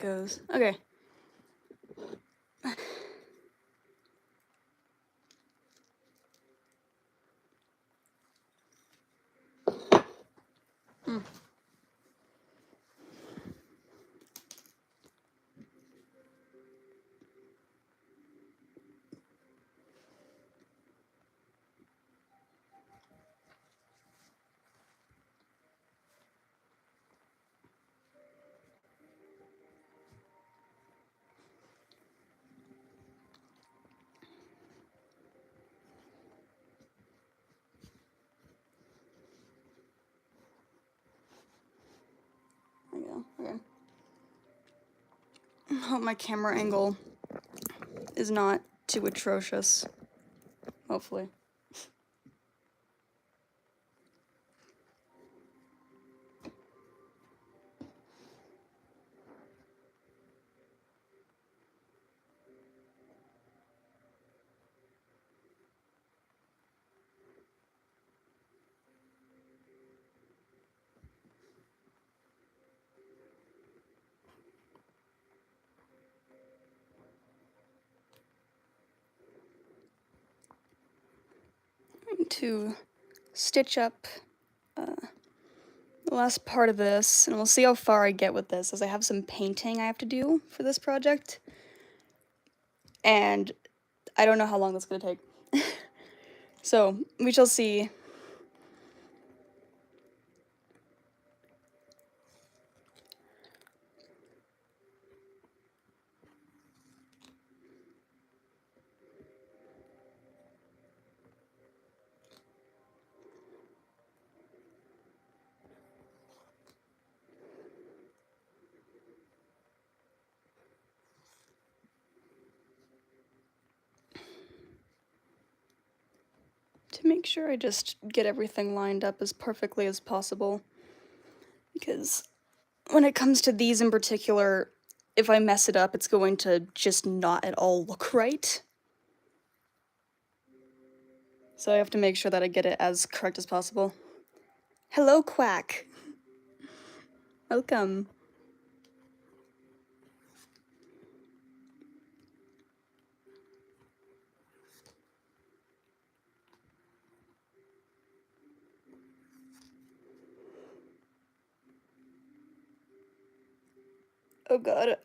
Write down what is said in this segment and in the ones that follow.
goes. Okay. There we go. Okay. I hope my camera angle is not too atrocious. Hopefully. To stitch up the last part of this, and we'll see how far I get with this, as I have some painting I have to do for this project, and I don't know how long that's gonna take. So, we shall see. To make sure I just get everything lined up as perfectly as possible. Because when it comes to these in particular, if I mess it up, it's going to just not at all look right. So I have to make sure that I get it as correct as possible. Hello, Quack. Welcome. Oh god,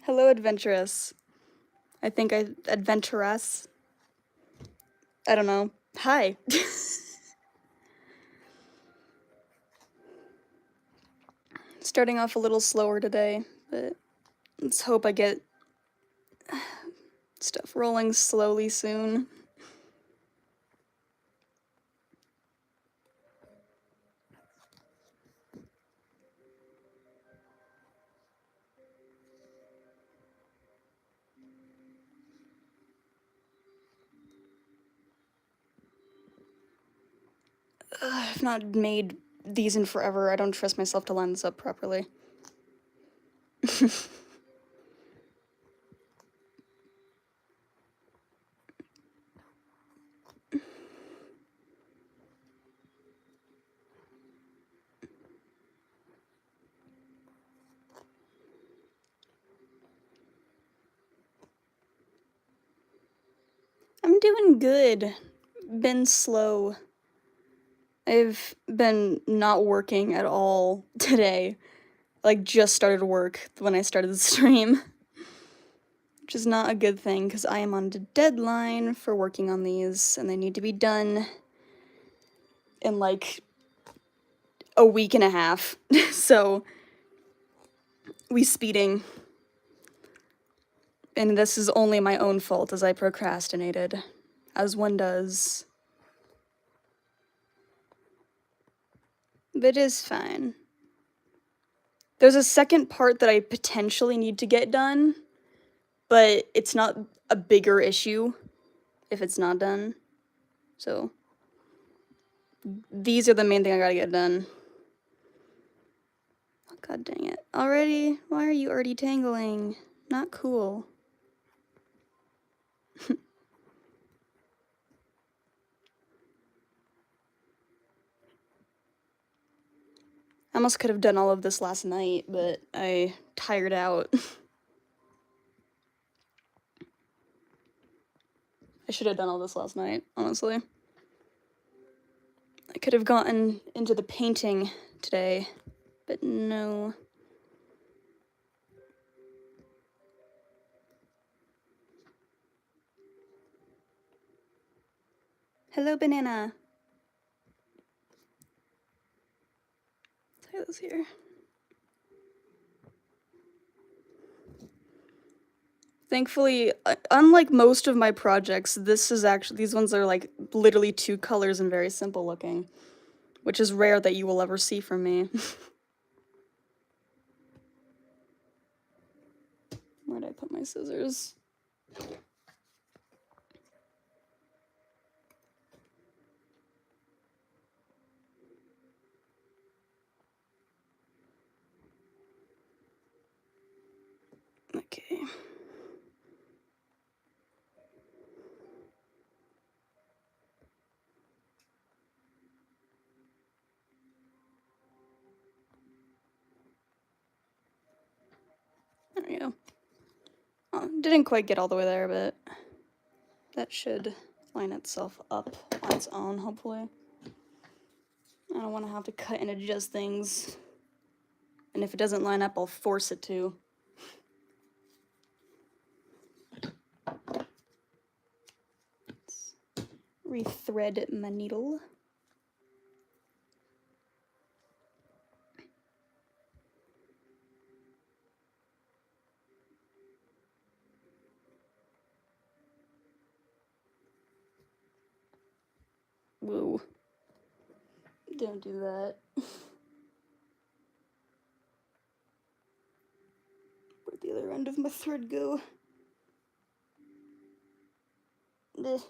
hello, Adventurous. I think Adventurous. I don't know. Hi. Starting off a little slower today, but let's hope I get stuff rolling slowly soon. I've not made these in forever. I don't trust myself to line this up properly. I'm doing good. Been slow. I've been not working at all today. Like, just started work when I started the stream. Which is not a good thing, because I am on a deadline for working on these, and they need to be done in, like, a week and a half. So, we speeding. And this is only my own fault, as I procrastinated. As one does. But it is fine. There's a second part that I potentially need to get done, but it's not a bigger issue if it's not done. So, these are the main thing I gotta get done. Oh, god dang it. Already? Why are you already tangling? Not cool. almost could have done all of this last night, but I tired out. I should have done all this last night, honestly. I could have gotten into the painting today, but no. Hello, banana. Let's try this here. Thankfully, unlike most of my projects, these ones are like literally 2 colors and very simple looking, which is rare that you will ever see from me. Where'd I put my scissors? Okay. There we go. Oh, didn't quite get all the way there, but that should line itself up on its own, hopefully. I don't want to have to cut and adjust things. And if it doesn't line up, I'll force it to. Let's rethread my needle. Whoa. Don't do that. Where'd the other end of my thread go? There it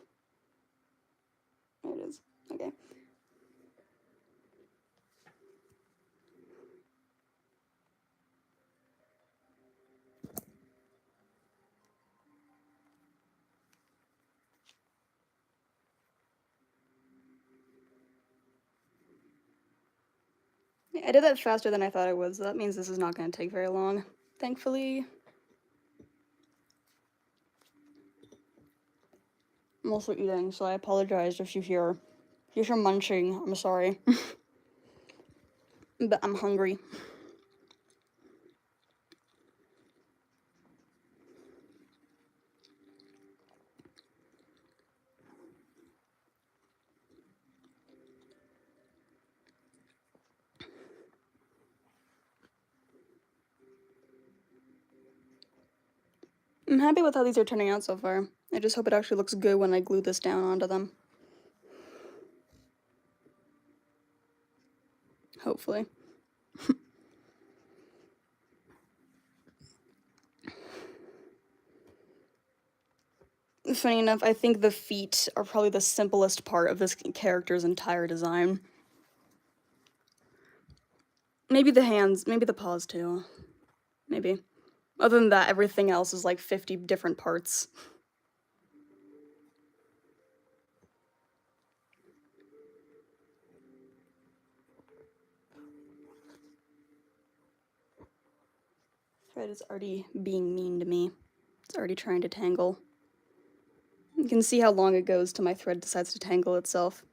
is. Okay. Yeah, I did that faster than I thought I would, so that means this is not going to take very long. Thankfully. I'm also eating, so I apologize if you hear munching. I'm sorry. But I'm hungry. I'm happy with how these are turning out so far. I just hope it actually looks good when I glue this down onto them. Hopefully. Funny enough, I think the feet are probably the simplest part of this character's entire design. Maybe the hands, maybe the paws too. Maybe. Other than that, everything else is like 50 different parts. Thread is already being mean to me. It's already trying to tangle. You can see how long it goes till my thread decides to tangle itself.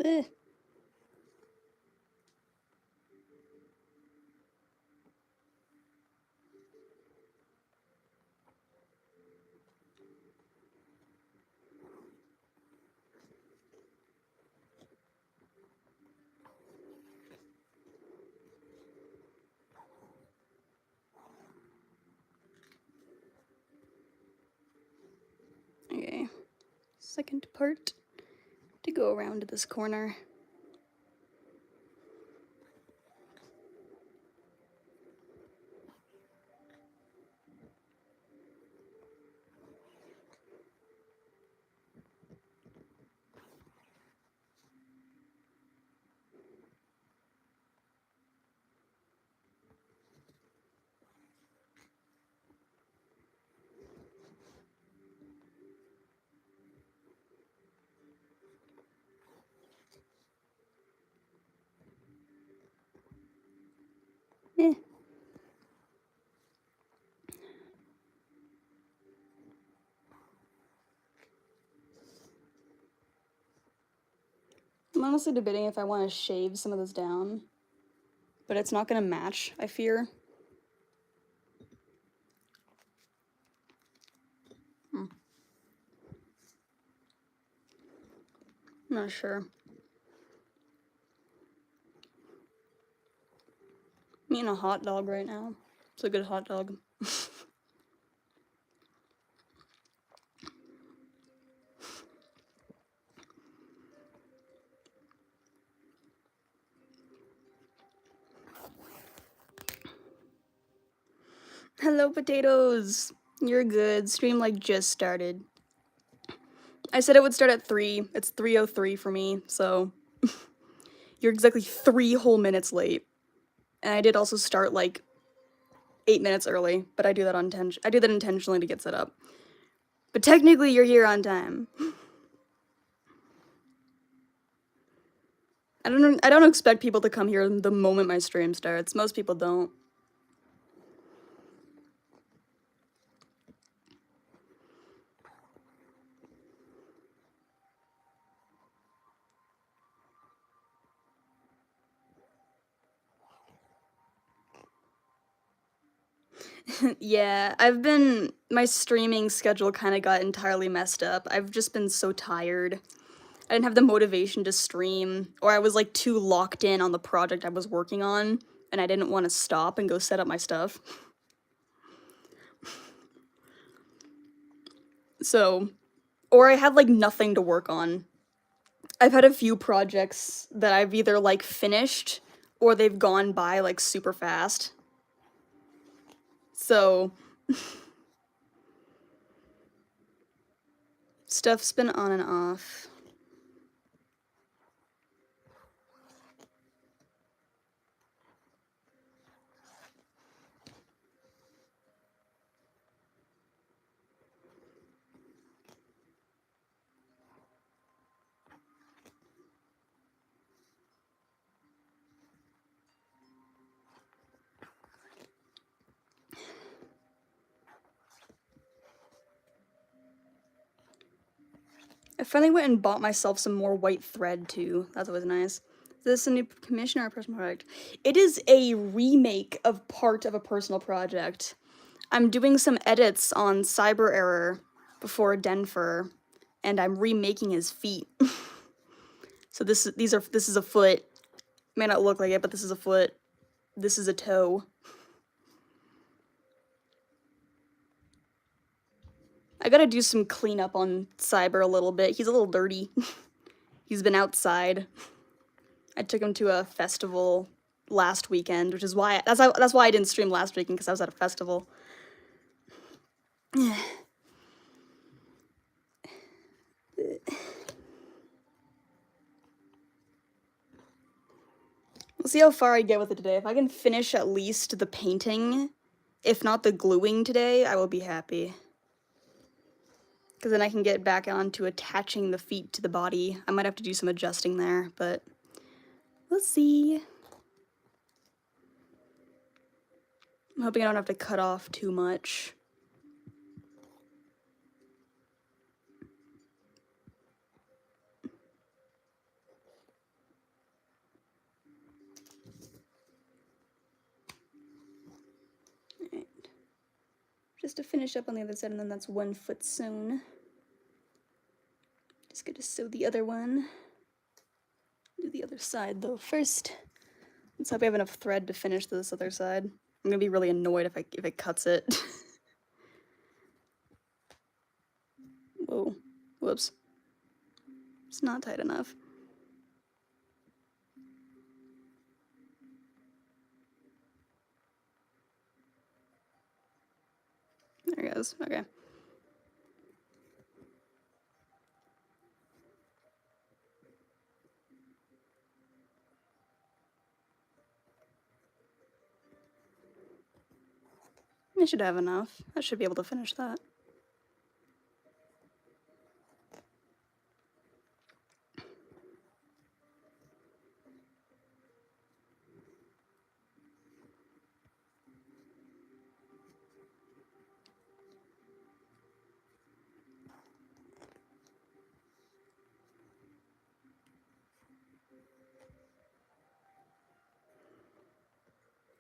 Eh. Okay, second part to go around this corner. honestly debating if I want to shave some of this down, but it's not gonna match, I fear. I'm not sure. I'm eating a hot dog right now. It's a good hot dog. Hello, potatoes! You're good. Stream like just started. I said it would start at 3. It's 3:03 for me, so you're exactly 3 whole minutes late. And I did also start like 8 minutes early, but I do that intentionally to get set up. But technically, you're here on time. I don't expect people to come here the moment my stream starts. Most people don't. Yeah, my streaming schedule kind of got entirely messed up. I've just been so tired. I didn't have the motivation to stream, or I was like too locked in on the project I was working on, and I didn't want to stop and go set up my stuff. So, or I had like nothing to work on. I've had a few projects that I've either like finished or they've gone by like super fast. So, stuff's been on and off. I finally went and bought myself some more white thread too. That's always nice. Is this a new commission or a personal project? It is a remake of part of a personal project. I'm doing some edits on CyberError before Denver, and I'm remaking his feet. So this is a foot. May not look like it, but this is a foot. This is a toe. I gotta do some cleanup on Cyber a little bit. He's a little dirty. He's been outside. I took him to a festival last weekend, which is why that's why I didn't stream last weekend, because I was at a festival. We'll see how far I get with it today. If I can finish at least the painting, if not the gluing today, I will be happy. Because then I can get back on to attaching the feet to the body. I might have to do some adjusting there, but we'll see. I'm hoping I don't have to cut off too much. Alright. Just to finish up on the other side, and then that's 1 foot sewn. Just gonna sew the other one. Do the other side though first. Let's hope I have enough thread to finish this other side. I'm gonna be really annoyed if it cuts it. Whoa. Whoops. It's not tight enough. There it goes. Okay. I should have enough. I should be able to finish that.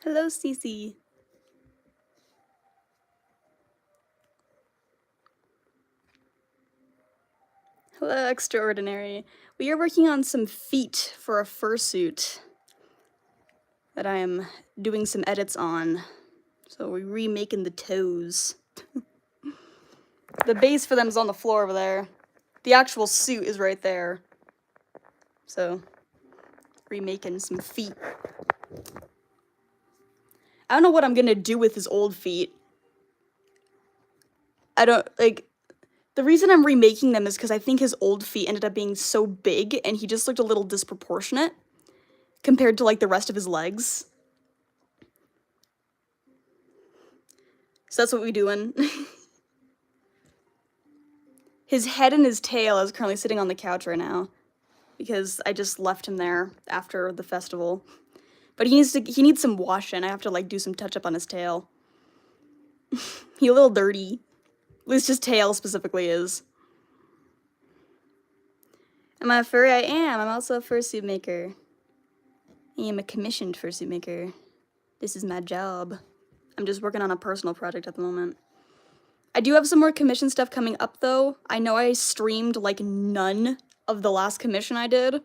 Hello, Cece. Hello, Extraordinary. We are working on some feet for a fursuit that I am doing some edits on. So we're remaking the toes. The base for them is on the floor over there. The actual suit is right there. So, remaking some feet. I don't know what I'm gonna do with his old feet. I don't, like, the reason I'm remaking them is because I think his old feet ended up being so big and he just looked a little disproportionate compared to, like, the rest of his legs. So that's what we're doing. His head and his tail is currently sitting on the couch right now because I just left him there after the festival. But he needs some washing. I have to, like, do some touch up on his tail. He's a little dirty. At least his tail specifically is. Am I a furry? I am. I'm also a fursuit maker. I am a commissioned fursuit maker. This is my job. I'm just working on a personal project at the moment. I do have some more commission stuff coming up, though. I know I streamed, like, none of the last commission I did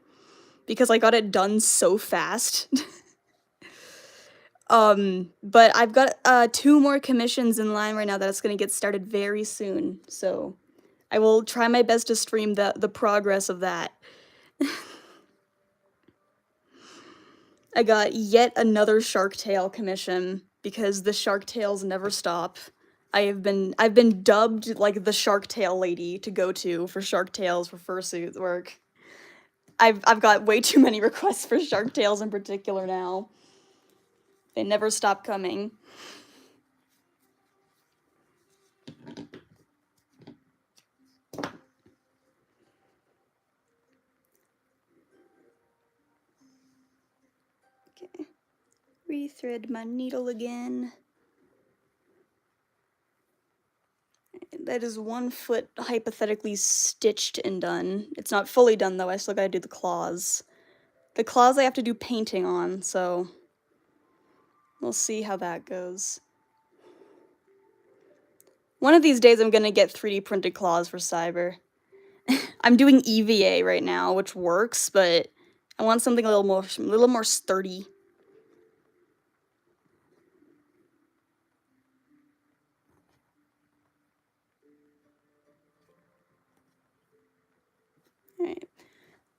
because I got it done so fast. But I've got 2 more commissions in line right now that's gonna get started very soon, so I will try my best to stream the progress of that. I got yet another Shark Tale commission because the Shark Tales never stop. I've been dubbed like the Shark Tale lady to go to for Shark Tales for fursuit work. I've got way too many requests for Shark Tales in particular now. They never stop coming. Okay. Rethread my needle again. That is 1 foot hypothetically stitched and done. It's not fully done though, I still gotta do the claws. The claws I have to do painting on, so we'll see how that goes. One of these days I'm gonna get 3D printed claws for Cyber. I'm doing EVA right now, which works, but I want something a little more sturdy. Alright.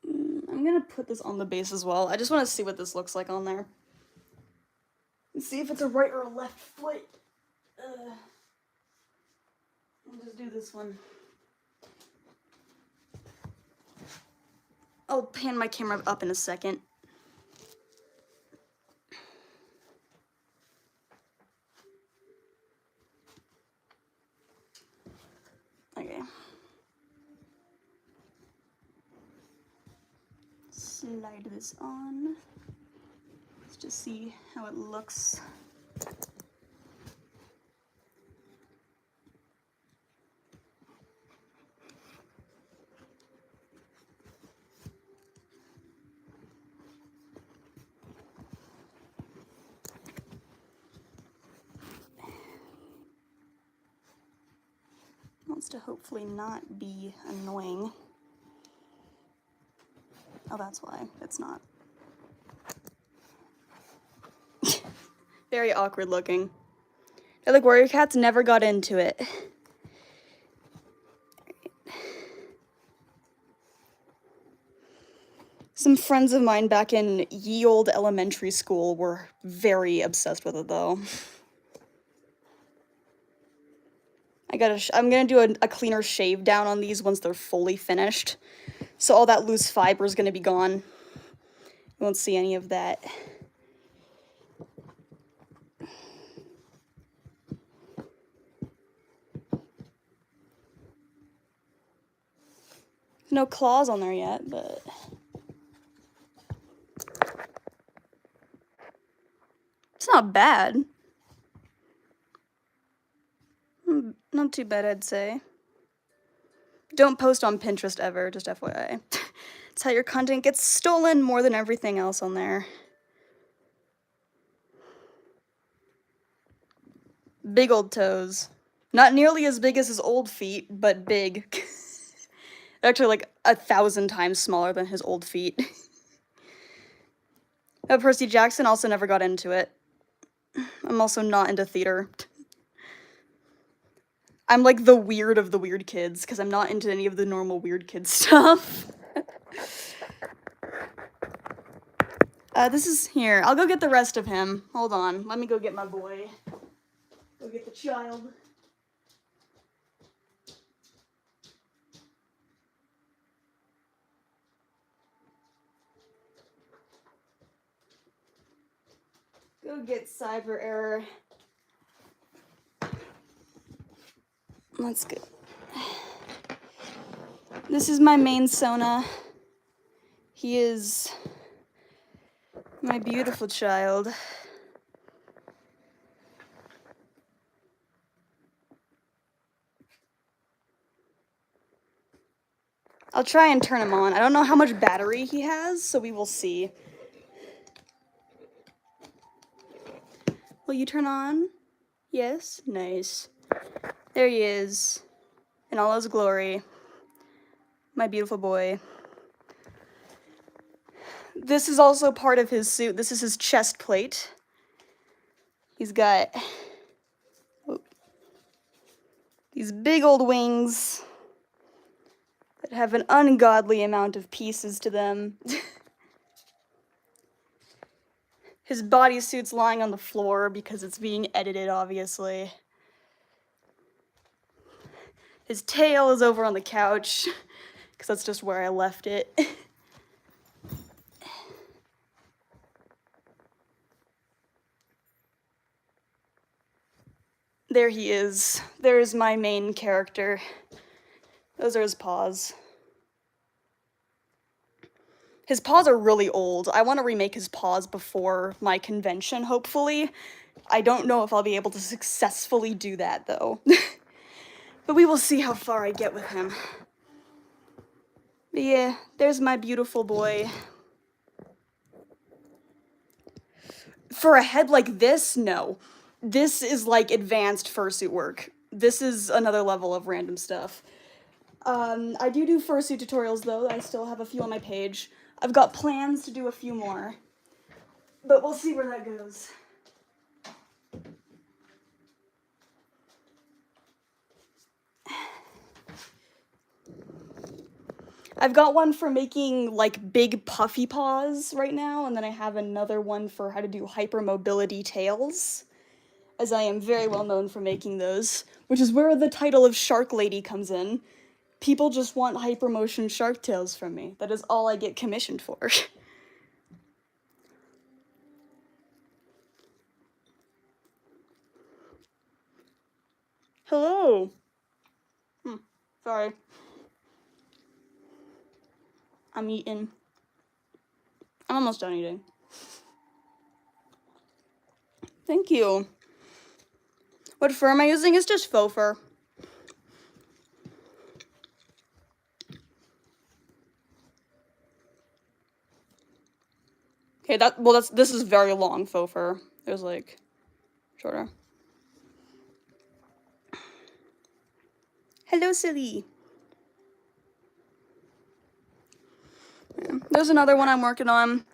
I'm gonna put this on the base as well. I just want to see what this looks like on there. And see if it's a right or a left foot. I'll just do this one. I'll pan my camera up in a second. Okay. Slide this on. Let's just see how it looks. Wants to hopefully not be annoying. Oh, that's why it's not. Very awkward looking. They're like, warrior cats never got into it. Some friends of mine back in ye olde elementary school were very obsessed with it, though. I'm gonna do a cleaner shave down on these once they're fully finished. So all that loose fiber is gonna be gone. You won't see any of that. No claws on there yet, but it's not bad. Not too bad, I'd say. Don't post on Pinterest ever, just FYI. It's how your content gets stolen more than everything else on there. Big old toes. Not nearly as big as his old feet, but big. Actually, like 1,000 times smaller than his old feet. Percy Jackson also never got into it. I'm also not into theater. I'm like the weird of the weird kids, because I'm not into any of the normal weird kid stuff. This is here. I'll go get the rest of him. Hold on. Let me go get my boy. Go get the child. Go get CyberError. Let's go. This is my main Sona. He is my beautiful child. I'll try and turn him on. I don't know how much battery he has, so we will see. Will you turn on? Yes? Nice. There he is. In all his glory. My beautiful boy. This is also part of his suit. This is his chest plate. He's got these big old wings that have an ungodly amount of pieces to them. His bodysuit's lying on the floor because it's being edited, obviously. His tail is over on the couch, because that's just where I left it. There he is. There's my main character. Those are his paws. His paws are really old. I want to remake his paws before my convention, hopefully. I don't know if I'll be able to successfully do that, though. But we will see how far I get with him. But yeah, there's my beautiful boy. For a head like this, no. This is like advanced fursuit work. This is another level of random stuff. I do fursuit tutorials, though. I still have a few on my page. I've got plans to do a few more. But we'll see where that goes. I've got one for making, like, big puffy paws right now, and then I have another one for how to do hypermobility tails, as I am very well known for making those, which is where the title of Shark Lady comes in. People just want hypermotion shark tails from me. That is all I get commissioned for. Hello! Sorry. I'm eating. I'm almost done eating. Thank you. What fur am I using? It's just faux fur. Okay, this is very long faux fur. There's like shorter. Hello, silly. Yeah. There's another one I'm working on.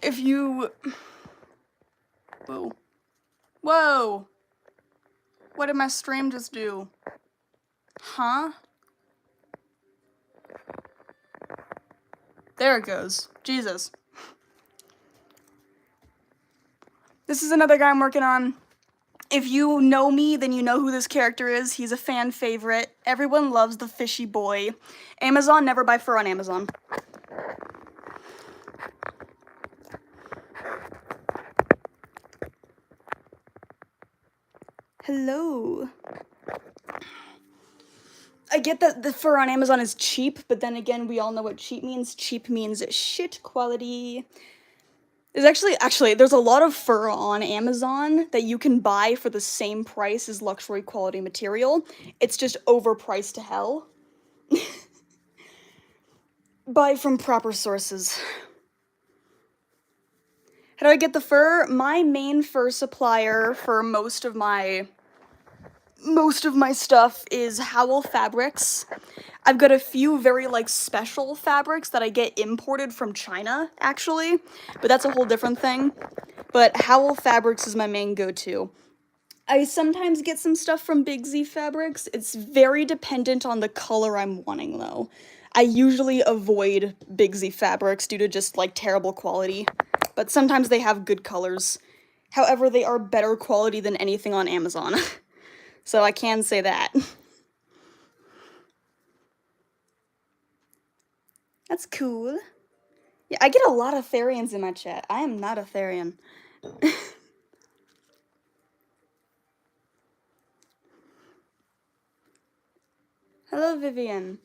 If you... Whoa. Whoa! What did my stream just do? Huh? There it goes. Jesus. This is another guy I'm working on. If you know me, then you know who this character is. He's a fan favorite. Everyone loves the fishy boy. Amazon, never buy fur on Amazon. Hello. I get that the fur on Amazon is cheap, but then again, we all know what cheap means. Cheap means shit quality. There's actually, there's a lot of fur on Amazon that you can buy for the same price as luxury quality material. It's just overpriced to hell. Buy from proper sources. How do I get the fur? My main fur supplier for most of my most of my stuff is Howl fabrics. I've got a few very, like, special fabrics that I get imported from China, actually, but that's a whole different thing. But Howl fabrics is my main go-to. I sometimes get some stuff from Big Z Fabrics. It's very dependent on the color I'm wanting, though. I usually avoid Big Z Fabrics due to just, like, terrible quality, but sometimes they have good colors. However, they are better quality than anything on Amazon, so I can say that. That's cool. Yeah, I get a lot of Therians in my chat. I am not a Therian. Hello, Vivian.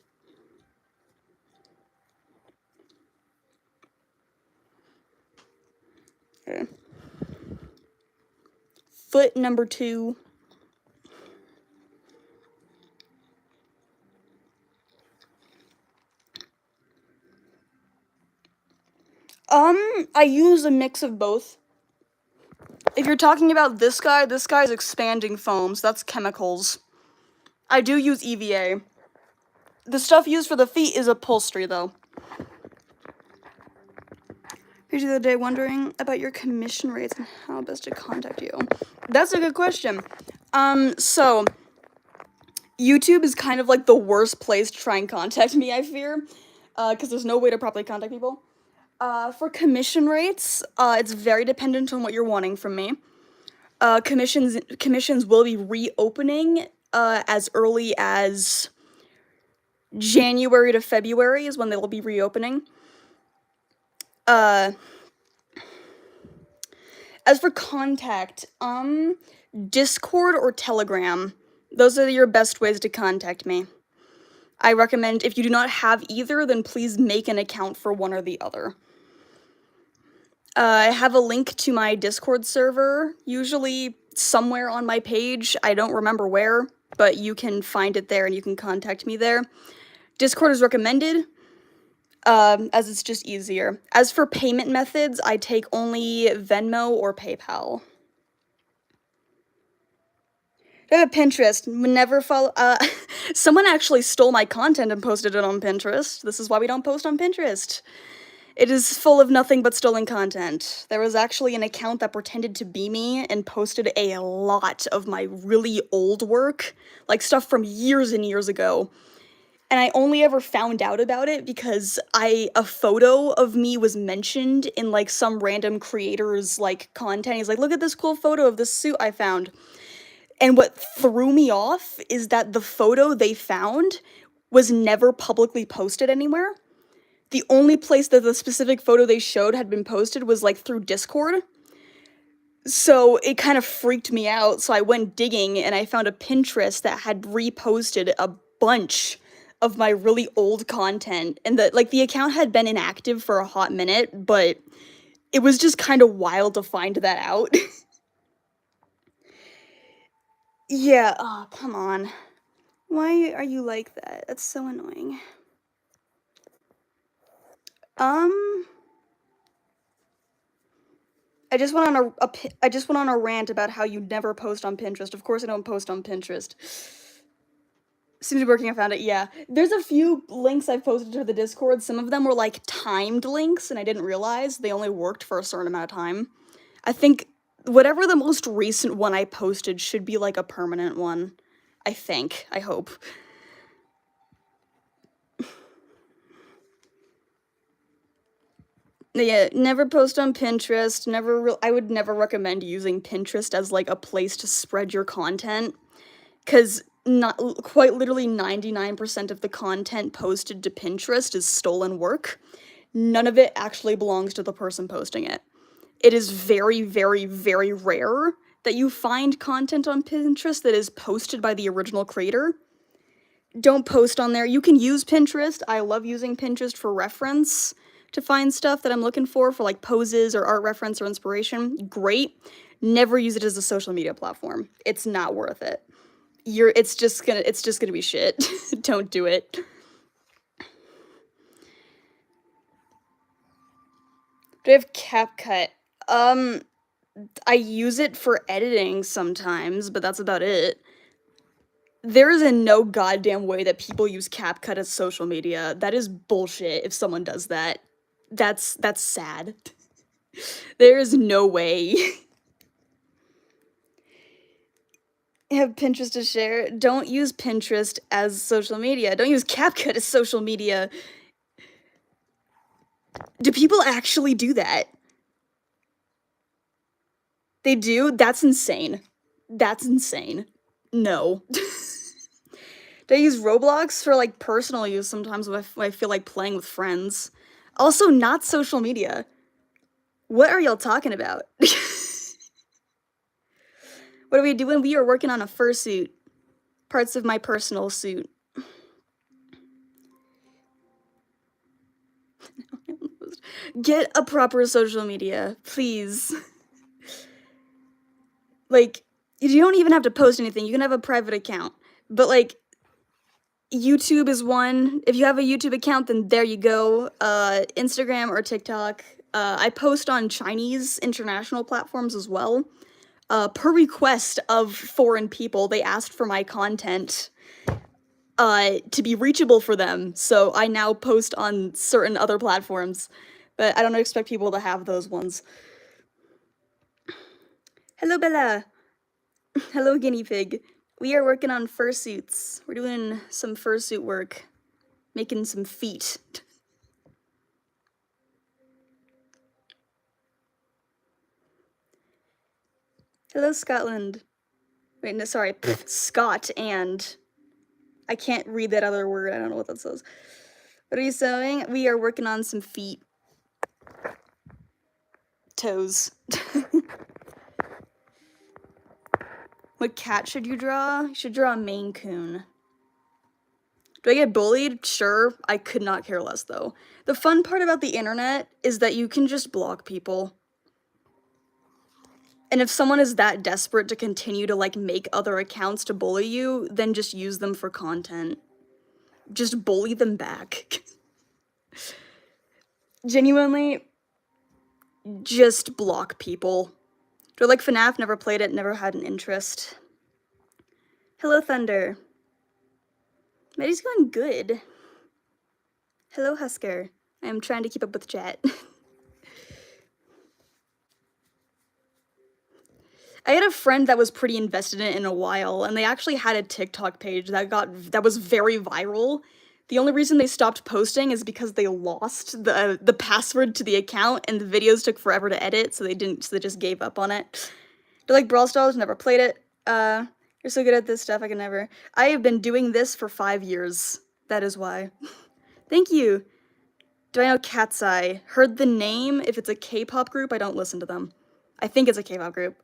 Okay. Foot number 2. I use a mix of both. If you're talking about this guy's expanding foams. That's chemicals. I do use EVA. The stuff used for the feet is upholstery, though. Page the other day wondering about your commission rates and how best to contact you. That's a good question. So YouTube is kind of like the worst place to try and contact me, I fear, because there's no way to properly contact people. For commission rates, it's very dependent on what you're wanting from me. Commissions will be reopening as early as January to February is when they will be reopening. As for contact, Discord or Telegram, those are your best ways to contact me. I recommend if you do not have either, then please make an account for one or the other. I have a link to my Discord server, usually somewhere on my page. I don't remember where, but you can find it there and you can contact me there. Discord is recommended, as it's just easier. As for payment methods, I take only Venmo or PayPal. Pinterest, never follow, someone actually stole my content and posted it on Pinterest. This is why we don't post on Pinterest. It is full of nothing but stolen content. There was actually an account that pretended to be me and posted a lot of my really old work, like stuff from years and years ago. And I only ever found out about it because a photo of me was mentioned in, like, some random creator's, like, content. He's like, look at this cool photo of this suit I found. And what threw me off is that the photo they found was never publicly posted anywhere. The only place that the specific photo they showed had been posted was, like, through Discord. So it kind of freaked me out, so I went digging and I found a Pinterest that had reposted a bunch of my really old content, and the account had been inactive for a hot minute, but it was just kind of wild to find that out. Yeah, oh, come on. Why are you like that? That's so annoying. I just went on a rant about how you never post on Pinterest. Of course I don't post on Pinterest. Seems to be working, I found it, yeah. There's a few links I've posted to the Discord. Some of them were, like, timed links, and I didn't realize they only worked for a certain amount of time. I think whatever the most recent one I posted should be, like, a permanent one. I think. I hope. Yeah, never post on Pinterest. I would never recommend using Pinterest as, like, a place to spread your content, because quite literally 99% of the content posted to Pinterest is stolen work. None of it actually belongs to the person posting it. It is very, very, very rare that you find content on Pinterest that is posted by the original creator. Don't post on there. You can use Pinterest. I love using Pinterest for reference to find stuff that I'm looking for, like, poses or art reference or inspiration. Great. Never use it as a social media platform. It's not worth it. It's just gonna be shit. Don't do it. Do I have CapCut? I use it for editing sometimes, but that's about it. There is in no goddamn way that people use CapCut as social media. That is bullshit if someone does that. That's sad. There is no way. Have Pinterest to share. Don't use Pinterest as social media. Don't use CapCut as social media. Do people actually do that? They do? That's insane. That's insane. No. Do I use Roblox for, like, personal use sometimes when I feel like playing with friends? Also, not social media. What are y'all talking about? What are we doing? We are working on a fursuit. Parts of my personal suit. Get a proper social media, please. Like, you don't even have to post anything. You can have a private account. But, like, YouTube is one. If you have a YouTube account, then there you go. Instagram or TikTok. I post on Chinese international platforms as well. Per request of foreign people, they asked for my content to be reachable for them, so I now post on certain other platforms, but I don't expect people to have those ones. Hello, Bella. Hello, guinea pig. We are working on fursuits. We're doing some fursuit work. Making some feet. Hello, Scotland. Wait, no, sorry. Scott and... I can't read that other word. I don't know what that says. What are you sewing? We are working on some feet. Toes. What cat should you draw? You should draw a Maine Coon. Do I get bullied? Sure. I could not care less, though. The fun part about the internet is that you can just block people. And if someone is that desperate to continue to, like, make other accounts to bully you, then just use them for content. Just bully them back. Genuinely, just block people. Do I like FNAF? Never played it, never had an interest. Hello, Thunder. Maddie's going good. Hello, Husker. I am trying to keep up with chat. I had a friend that was pretty invested in it in a while, and they actually had a TikTok page that was very viral. The only reason they stopped posting is because they lost the password to the account, and the videos took forever to edit, so they just gave up on it. Do you like Brawl Stars? Never played it. You're so good at this stuff, I can never. I have been doing this for 5 years. That is why. Thank you. Do I know Cat's Eye? Heard the name. If it's a K-pop group, I don't listen to them. I think it's a K-pop group.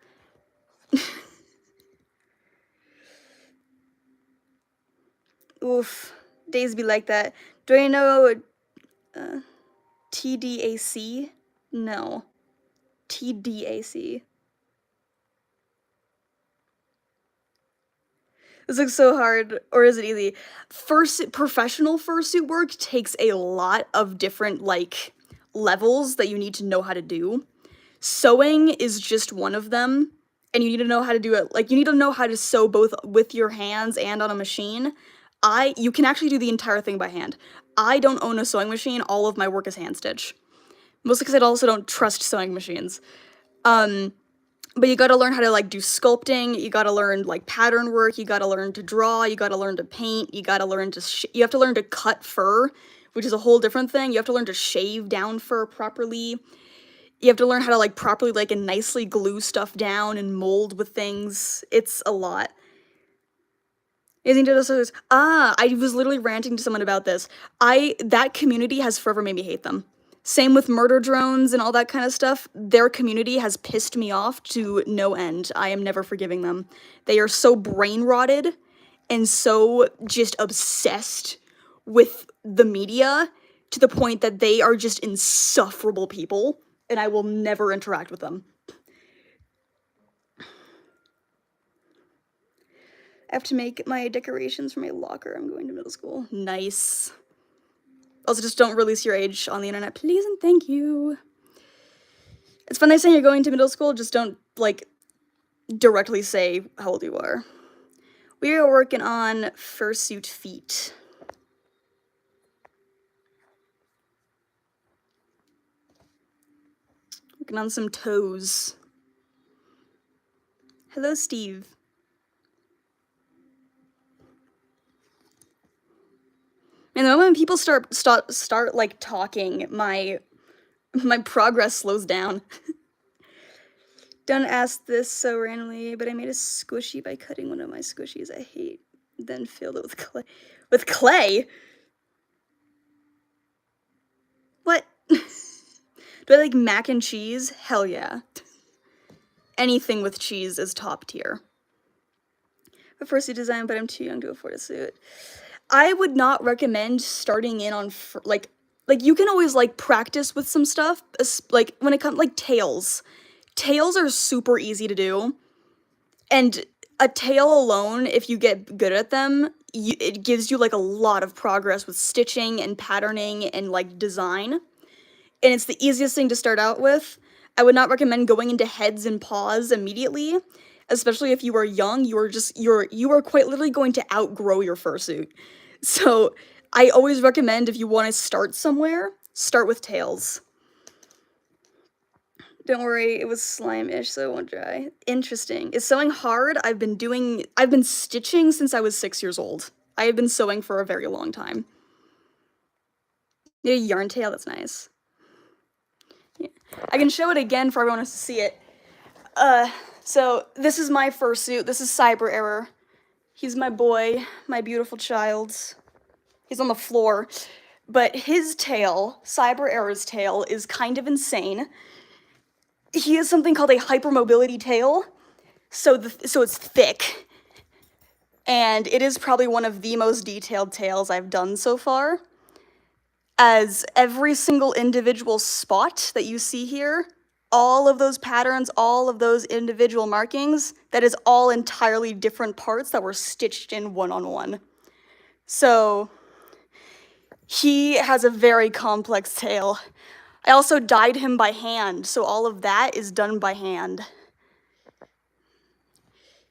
Oof. Days be like that. Do I know TDAC? No. TDAC. This looks so hard, or is it easy? Professional fursuit work takes a lot of different, like, levels that you need to know how to do. Sewing is just one of them, and you need to know how to do it. Like, you need to know how to sew both with your hands and on a machine. You can actually do the entire thing by hand. I don't own a sewing machine. All of my work is hand stitch. Mostly because I also don't trust sewing machines. But you gotta learn how to, like, do sculpting, you gotta learn, like, pattern work, you gotta learn to draw, you gotta learn to paint, you gotta learn to you have to learn to cut fur, which is a whole different thing. You have to learn to shave down fur properly. You have to learn how to, like, properly, like, and nicely glue stuff down and mold with things. It's a lot. I was literally ranting to someone about this. That community has forever made me hate them. Same with murder drones and all that kind of stuff. Their community has pissed me off to no end. I am never forgiving them. They are so brain rotted and so just obsessed with the media to the point that they are just insufferable people, and I will never interact with them. I have to make my decorations for my locker. I'm going to middle school. Nice. Also, just don't release your age on the internet, please and thank you. It's fun they say you're going to middle school, just don't, like, directly say how old you are. We are working on fursuit feet. Working on some toes. Hello, Steve. And the moment people start like talking, my progress slows down. Don't ask this so randomly, but I made a squishy by cutting one of my squishies I hate, then filled it with clay. With clay? What? Do I like mac and cheese? Hell yeah. Anything with cheese is top tier. A fursuit design, but I'm too young to afford a suit. I would not recommend starting in on like you can always like practice with some stuff, like when it comes like tails. Tails are super easy to do, and a tail alone, if you get good at them, it gives you like a lot of progress with stitching and patterning and like design. And it's the easiest thing to start out with. I would not recommend going into heads and paws immediately, especially if you are young. You are quite literally going to outgrow your fursuit. So I always recommend, if you want to start somewhere, start with tails. Don't worry, it was slime-ish, so it won't dry. Interesting. Is sewing hard? I've been stitching since I was 6 years old. I have been sewing for a very long time. Need a yarn tail? That's nice. Yeah. I can show it again for everyone else to see it. So this is my fursuit. This is CyberError. He's my boy, my beautiful child. He's on the floor. But his tail, CyberError's tail, is kind of insane. He has something called a hypermobility tail, so it's thick, and it is probably one of the most detailed tails I've done so far, as every single individual spot that you see here, all of those patterns, all of those individual markings, that is all entirely different parts that were stitched in one-on-one. So he has a very complex tail. I also dyed him by hand, so all of that is done by hand.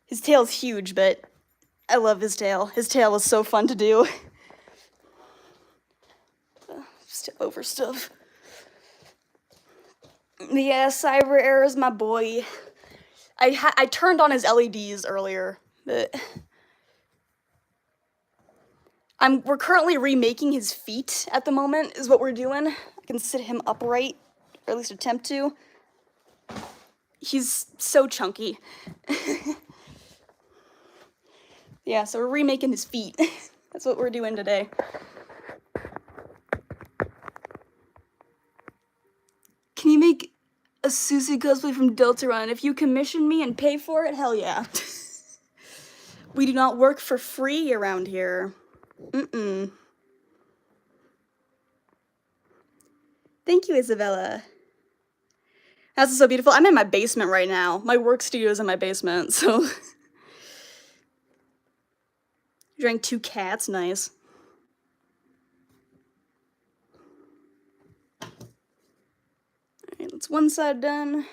His tail's huge, but I love his tail. His tail was so fun to do. Step over stuff. Yeah, CyberError's my boy. I turned on his LEDs earlier, but we're currently remaking his feet at the moment, is what we're doing. I can sit him upright, or at least attempt to. He's so chunky. Yeah, so we're remaking his feet. That's what we're doing today. Can you make a Susie cosplay from Deltarune? If you commission me and pay for it, hell yeah. We do not work for free around here. Mm-mm. Thank you, Isabella. That's so beautiful. I'm in my basement right now. My work studio is in my basement, so... Drawing 2 cats, nice. Alright, that's one side done.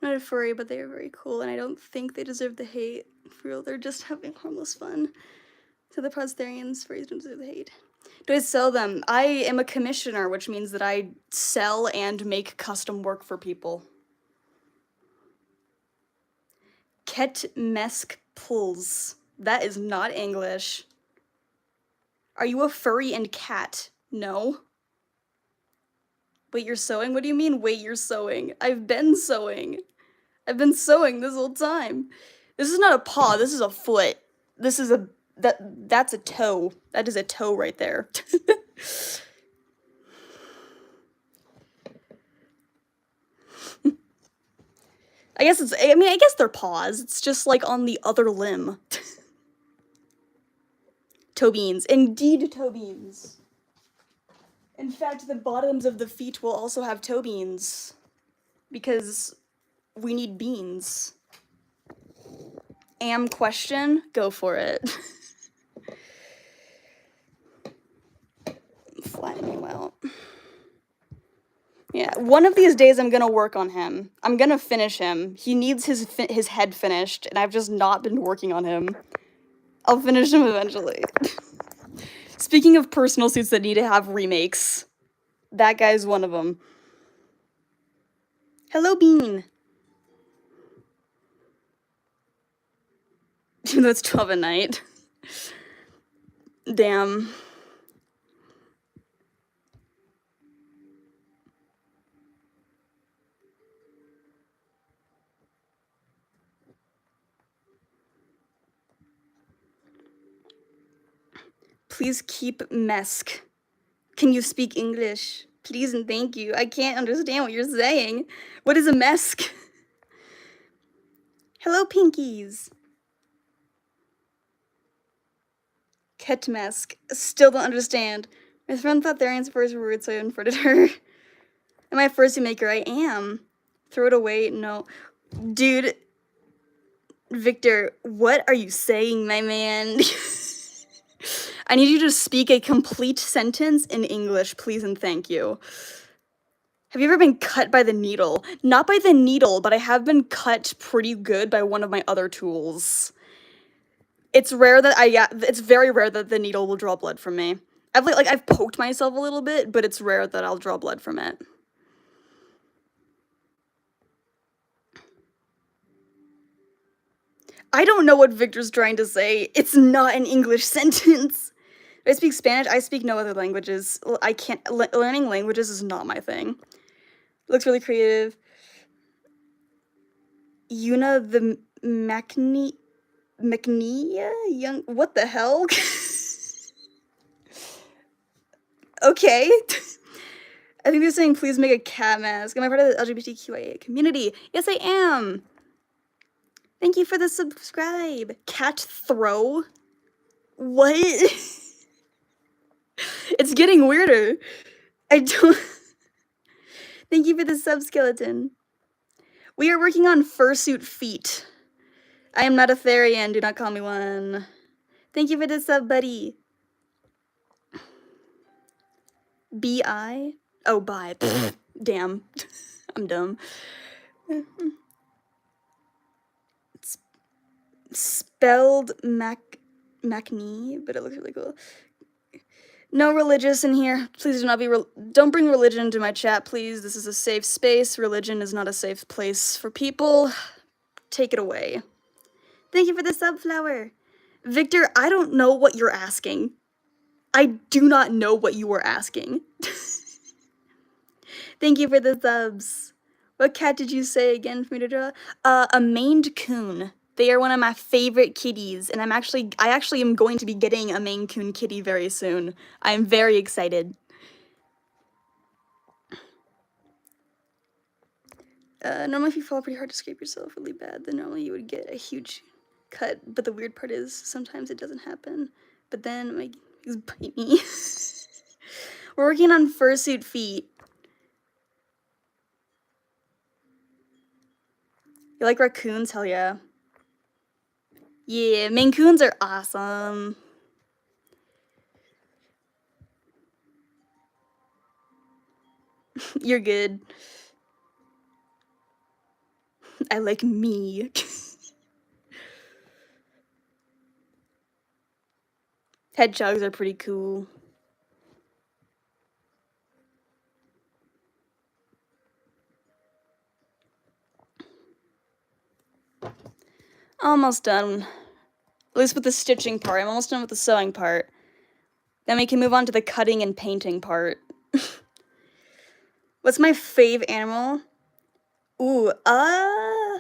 Not a furry, but they are very cool, and I don't think they deserve the hate. For real, they're just having harmless fun. To the Prostherians, furries don't deserve the hate. Do I sell them? I am a commissioner, which means that I sell and make custom work for people. Ket mesk pulls. That is not English. Are you a furry and cat? No. Wait, you're sewing? What do you mean, wait, you're sewing? I've been sewing. I've been sewing this whole time. This is not a paw, this is a foot. This is that's a toe. That is a toe right there. I guess they're paws. It's just like on the other limb. Toe beans. Indeed, toe beans. In fact, the bottoms of the feet will also have toe beans. Because we need beans. Question? Go for it. flatten you out. Yeah, one of these days I'm gonna work on him. I'm gonna finish him. He needs his head finished, and I've just not been working on him. I'll finish him eventually. Speaking of personal suits that need to have remakes, that guy's one of them. Hello, Bean. Even though it's 12 at night. Damn. Please keep Mesk. Can you speak English? Please and thank you. I can't understand what you're saying. What is a Mesk? Hello, Pinkies. Ketmesk. Still don't understand. My friend thought Therian's first word, so I unfriended her. Am I a fursuit maker? I am. Throw it away? No. Dude. Victor, what are you saying, my man? I need you to speak a complete sentence in English, please and thank you. Have you ever been cut by the needle? Not by the needle, but I have been cut pretty good by one of my other tools. It's rare that it's very rare that the needle will draw blood from me. I've poked myself a little bit, but it's rare that I'll draw blood from it. I don't know what Victor's trying to say. It's not an English sentence. I speak Spanish. I speak no other languages. I can't. Learning languages is not my thing. Looks really creative. Yuna the McNea? Young. What the hell? Okay. I think they're saying please make a cat mask. Am I part of the LGBTQIA community? Yes, I am. Thank you for the subscribe. Cat throw? What? It's getting weirder. I don't... Thank you for the sub-skeleton. We are working on fursuit feet. I am not a Therian. Do not call me one. Thank you for the sub, buddy. B-I? Oh, bye. Damn. I'm dumb. It's spelled Macnee, but it looks really cool. No religious in here. Please do not be don't bring religion into my chat, please. This is a safe space. Religion is not a safe place for people. Take it away. Thank you for the subflower. Victor, I don't know what you're asking. I do not know what you were asking. Thank you for the subs. What cat did you say again for me to draw? A Maine Coon. They are one of my favorite kitties, and I actually am going to be getting a Maine Coon kitty very soon. I am very excited. Normally if you fall pretty hard to scrape yourself really bad, then normally you would get a huge cut, but the weird part is sometimes it doesn't happen. But then my legs bite me. We're working on fursuit feet. You like raccoons? Hell yeah. Yeah, Maine Coons are awesome. You're good. I like me. Hedgehogs are pretty cool. Almost done. At least with the stitching part. I'm almost done with the sewing part. Then we can move on to the cutting and painting part. What's my fave animal? Ooh, I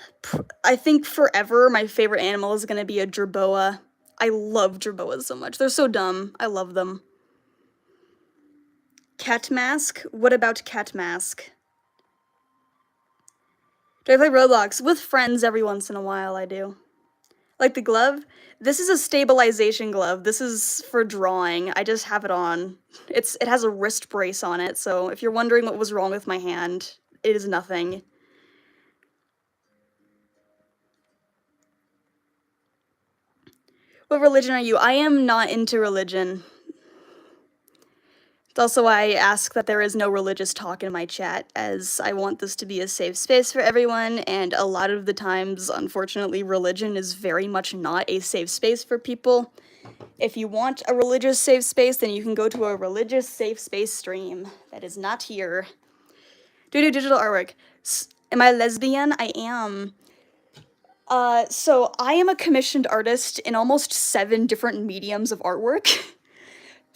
think forever my favorite animal is gonna be a jerboa. I love jerboas so much. They're so dumb. I love them. Cat mask? What about cat mask? Do I play Roblox? With friends every once in a while, I do. Like the glove? This is a stabilization glove. This is for drawing. I just have it on. It has a wrist brace on it, so if you're wondering what was wrong with my hand, it is nothing. What religion are you? I am not into religion. It's also why I ask that there is no religious talk in my chat, as I want this to be a safe space for everyone, and a lot of the times, unfortunately, religion is very much not a safe space for people. If you want a religious safe space, then you can go to a religious safe space stream. That is not here. Do I do digital artwork? Am I lesbian? I am. So I am a commissioned artist in almost 7 different mediums of artwork.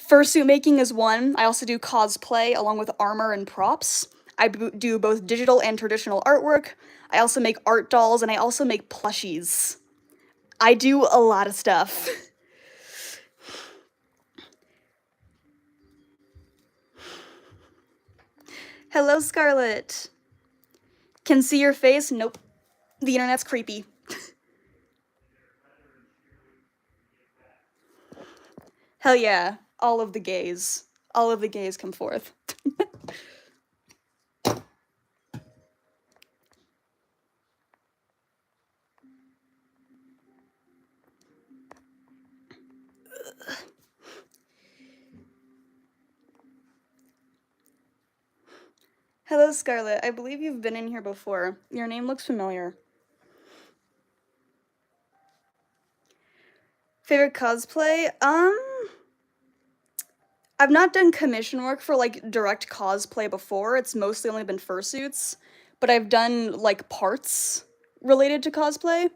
Fursuit making is one. I also do cosplay along with armor and props. I do both digital and traditional artwork. I also make art dolls, and I also make plushies. I do a lot of stuff. Hello, Scarlett. Can see your face? Nope. The internet's creepy. Hell yeah. All of the gays. All of the gays come forth. Hello, Scarlett. I believe you've been in here before. Your name looks familiar. Favorite cosplay? I've not done commission work for, like, direct cosplay before. It's mostly only been fursuits. But I've done, like, parts related to cosplay.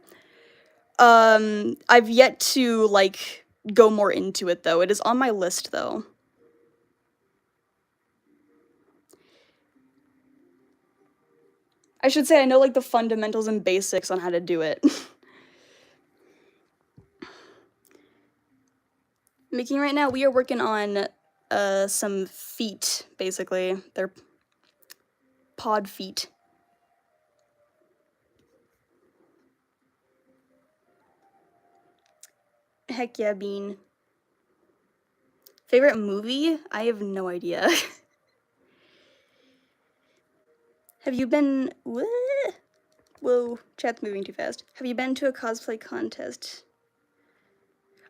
I've yet to, like, go more into it, though. It is on my list, though. I should say I know, like, the fundamentals and basics on how to do it. Making right now, we are working on some feet, basically. They're pod feet. Heck yeah, Bean. Favorite movie? I have no idea. Have you been... What? Whoa, chat's moving too fast. Have you been to a cosplay contest?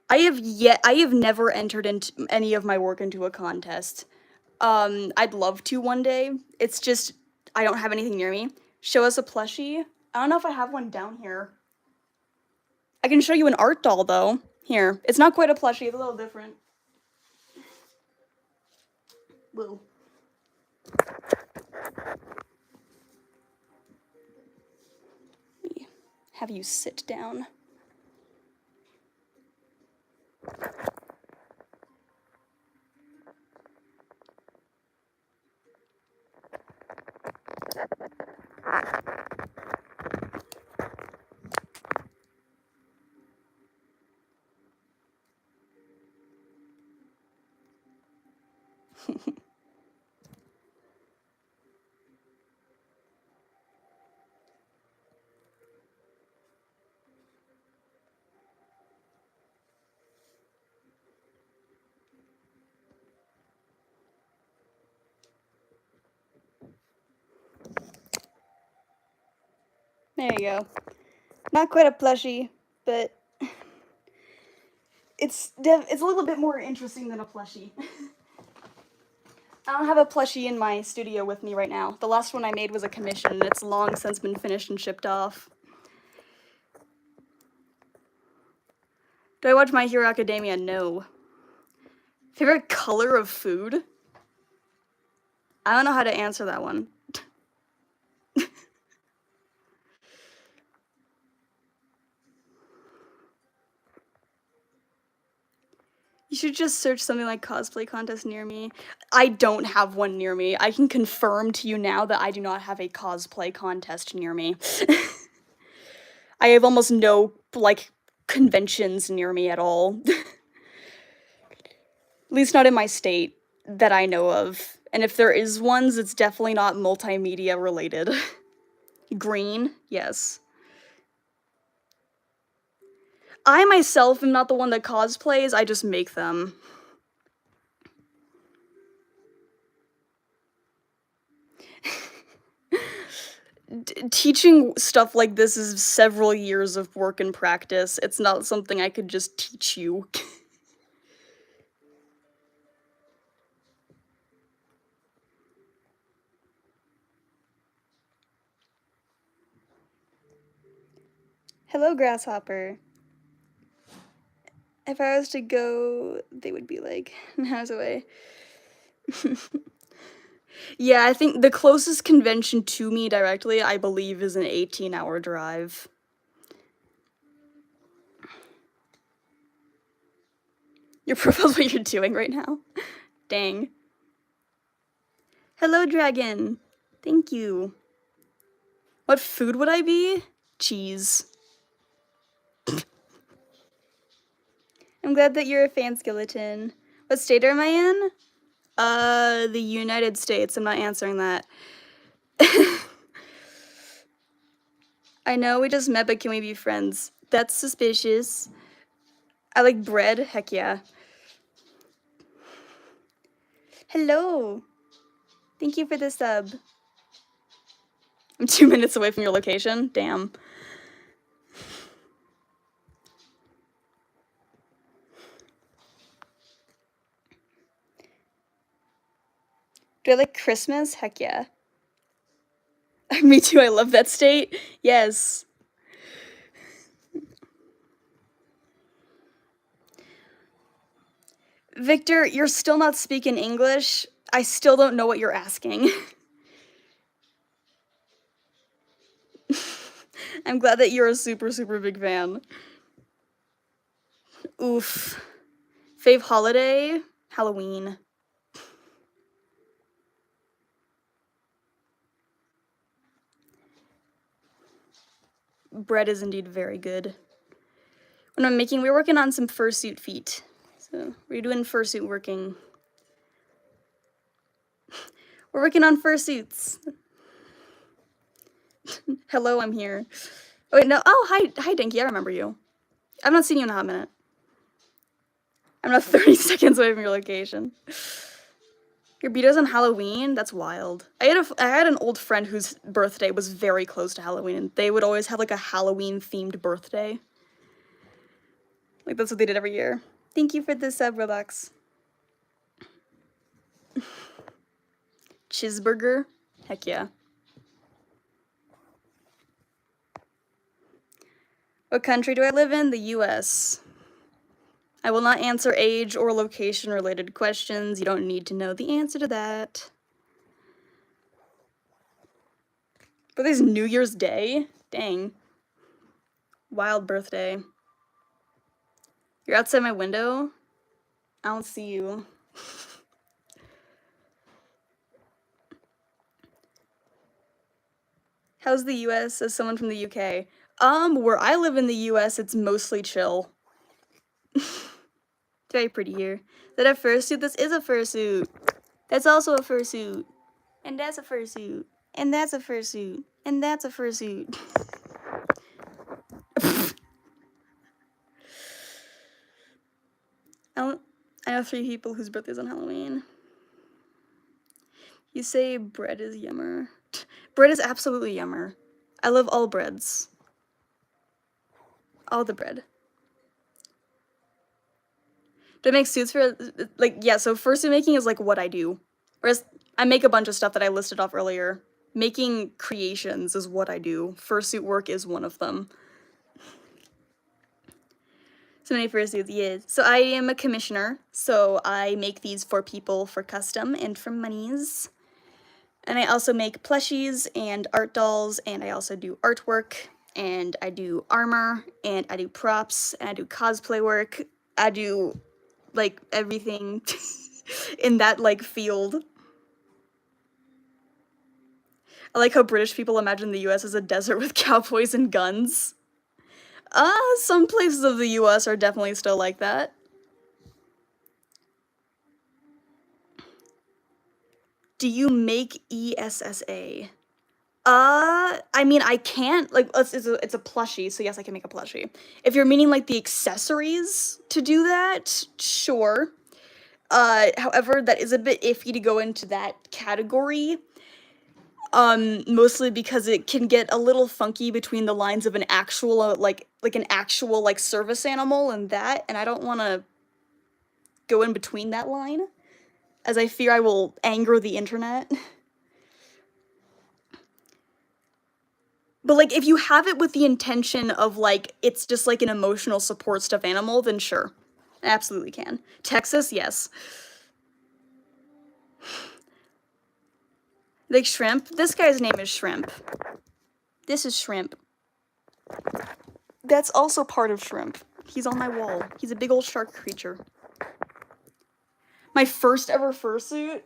I have never entered into any of my work into a contest. I'd love to one day. It's just, I don't have anything near me. Show us a plushie. I don't know if I have one down here. I can show you an art doll, though. Here. It's not quite a plushie, it's a little different. Whoa. Let me have you sit down. There you go. Not quite a plushie, but it's a little bit more interesting than a plushie. I don't have a plushie in my studio with me right now. The last one I made was a commission, and it's long since been finished and shipped off. Do I watch My Hero Academia? No. Favorite color of food? I don't know how to answer that one. You should just search something like cosplay contest near me. I don't have one near me. I can confirm to you now that I do not have a cosplay contest near me. I have almost no, like, conventions near me at all. At least not in my state that I know of. And if there is ones, it's definitely not multimedia related. Green? Yes. I myself am not the one that cosplays, I just make them. Teaching stuff like this is several years of work and practice. It's not something I could just teach you. Hello, grasshopper. If I was to go, they would be like miles away. Yeah, I think the closest convention to me directly, I believe, is an 18-hour drive. Your profile's what you're doing right now? Dang. Hello, dragon. Thank you. What food would I be? Cheese. I'm glad that you're a fan, Skeleton. What state am I in? The United States. I'm not answering that. I know we just met, but can we be friends? That's suspicious. I like bread. Heck yeah. Hello. Thank you for the sub. I'm 2 minutes away from your location. Damn. Do I like Christmas? Heck yeah. Me too, I love that state. Yes. Victor, you're still not speaking English. I still don't know what you're asking. I'm glad that you're a super, super big fan. Oof. Fave holiday? Halloween. Bread is indeed very good. When I'm making, we're working on some fursuit feet. So we're doing fursuit working. We're working on fursuits. Hello, I'm here. Oh, wait, no. Oh, hi, Dinky. I remember you. I've not seen you in a hot minute. I'm not 30 seconds away from your location. Your B-Day's on Halloween? That's wild. I had an old friend whose birthday was very close to Halloween, and they would always have like a Halloween-themed birthday. Like, that's what they did every year. Thank you for the sub, Robux. Cheeseburger? Heck yeah. What country do I live in? The US. I will not answer age or location-related questions. You don't need to know the answer to that. Birthday's New Year's Day? Dang. Wild birthday. You're outside my window? I don't see you. How's the US as someone from the UK? Where I live in the US, it's mostly chill. It's very pretty here. Is that a fursuit? This is a fursuit. That's also a fursuit. And that's a fursuit. And that's a fursuit. And that's a fursuit. I know 3 people whose birthday's on Halloween. You say bread is yummer. Bread is absolutely yummer. I love all breads. All the bread. Do I make suits for, like, yeah, so fursuit making is, like, what I do. Whereas I make a bunch of stuff that I listed off earlier. Making creations is what I do. Fursuit work is one of them. So many fursuits, yes. So I am a commissioner, so I make these for people for custom and for monies. And I also make plushies and art dolls, and I also do artwork, and I do armor, and I do props, and I do cosplay work. I do, like, everything in that, like, field. I like how British people imagine the US as a desert with cowboys and guns. Some places of the US are definitely still like that. Do you make ESSA? I mean, I can't, like, it's a plushie, so yes, I can make a plushie. If you're meaning, like, the accessories to do that, sure. However, that is a bit iffy to go into that category. Mostly because it can get a little funky between the lines of an actual, like an actual, like, service animal and that, and I don't want to go in between that line, as I fear I will anger the internet. But, like, if you have it with the intention of, like, it's just, like, an emotional support stuffed animal, then sure. Absolutely can. Texas, yes. Like Shrimp? This guy's name is Shrimp. This is Shrimp. That's also part of Shrimp. He's on my wall. He's a big old shark creature. My first ever fursuit?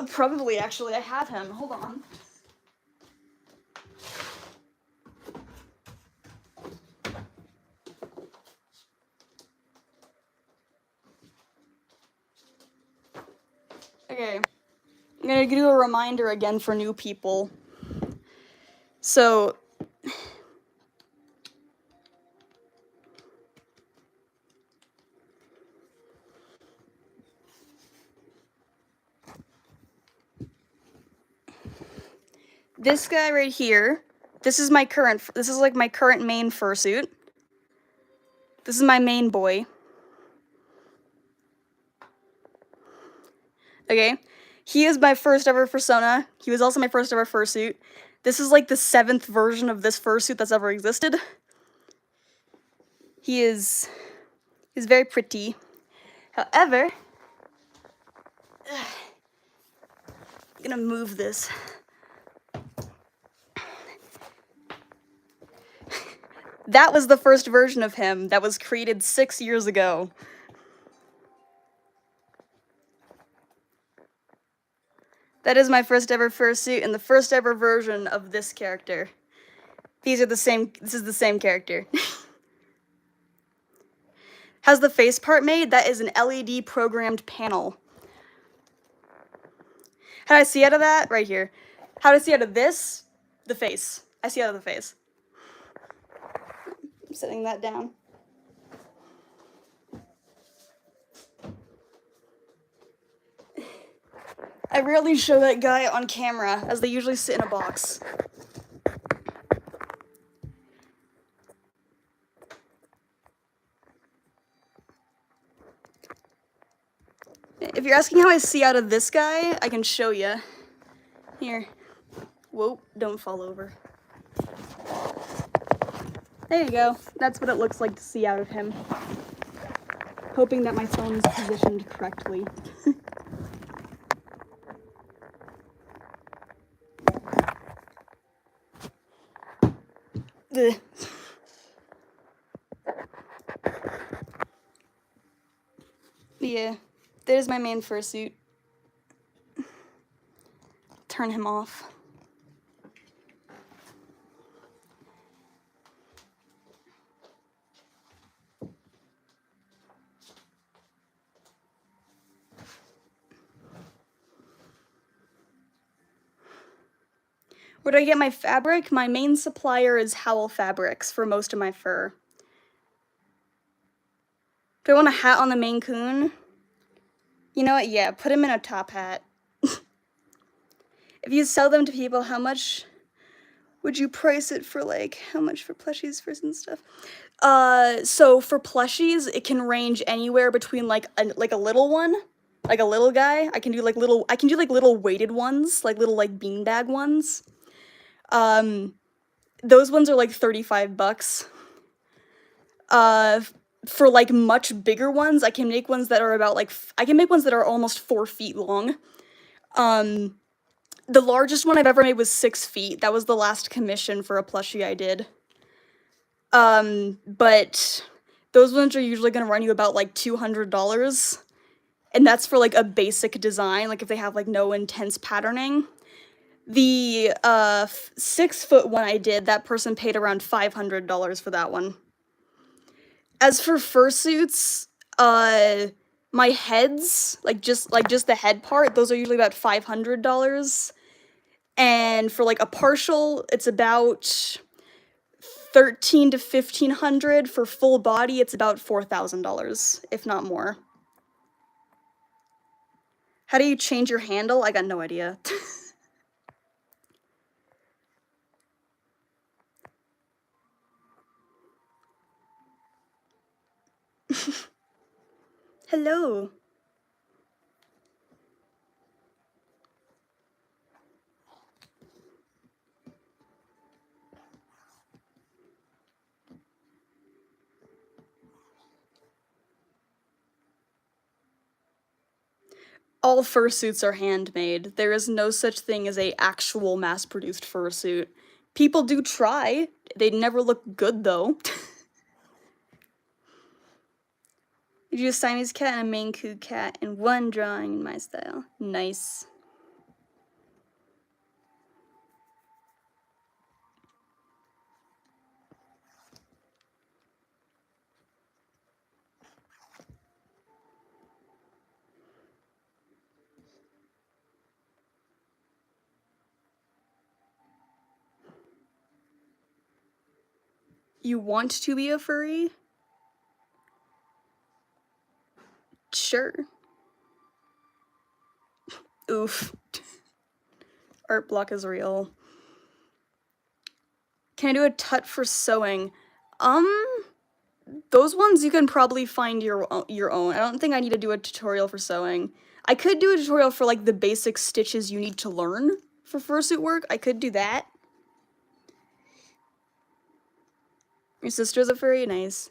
Probably, actually. I have him. Hold on. Okay. I'm gonna do a reminder again for new people. So, this guy right here, this is like my current main fursuit. This is my main boy. Okay? He is my first ever persona. He was also my first ever fursuit. This is like the 7th version of this fursuit that's ever existed. He's very pretty. However, I'm gonna move this. That was the first version of him that was created 6 years ago. That is my first ever fursuit and the first ever version of this character. This is the same character. How's the face part made? That is an LED programmed panel. How do I see out of that? Right here. How do I see out of this? The face. I see out of the face. I'm setting that down. I rarely show that guy on camera, as they usually sit in a box. If you're asking how I see out of this guy, I can show you. Here. Whoa, don't fall over. There you go. That's what it looks like to see out of him. Hoping that my phone is positioned correctly. Ugh. Yeah, there's my main fursuit. Turn him off. Where do I get my fabric? My main supplier is Howl Fabrics for most of my fur. Do I want a hat on the Maine Coon? You know what? Yeah, put him in a top hat. If you sell them to people, how much would you price it for, like, how much for plushies for and stuff? So for plushies, it can range anywhere between, like a little one, like a little guy. I can do little weighted ones, like little, like, beanbag ones. Those ones are like $35. For like much bigger ones, I can make ones that are about like, I can make ones that are almost 4 feet long. The largest one I've ever made was 6 feet. That was the last commission for a plushie I did. But those ones are usually gonna run you about like $200. And that's for like a basic design, like if they have like no intense patterning. The 6-foot one I did, that person paid around $500 for that one. As for fursuits, my heads, like just the head part, those are usually about $500. And for like a partial, it's about $1,300 to $1,500. For full body, it's about $4,000, if not more. How do you change your handle? I got no idea. Hello. All fursuits are handmade. There is no such thing as a actual mass-produced fursuit. People do try. They never look good, though. You do a Siamese cat and a Maine Coon cat in one drawing in my style. Nice. You want to be a furry? Sure. Oof. Art block is real. Can I do a tut for sewing? Those ones you can probably find your own. I don't think I need to do a tutorial for sewing. I could do a tutorial for like the basic stitches you need to learn for fursuit work. I could do that. Your sister's a furry? Nice.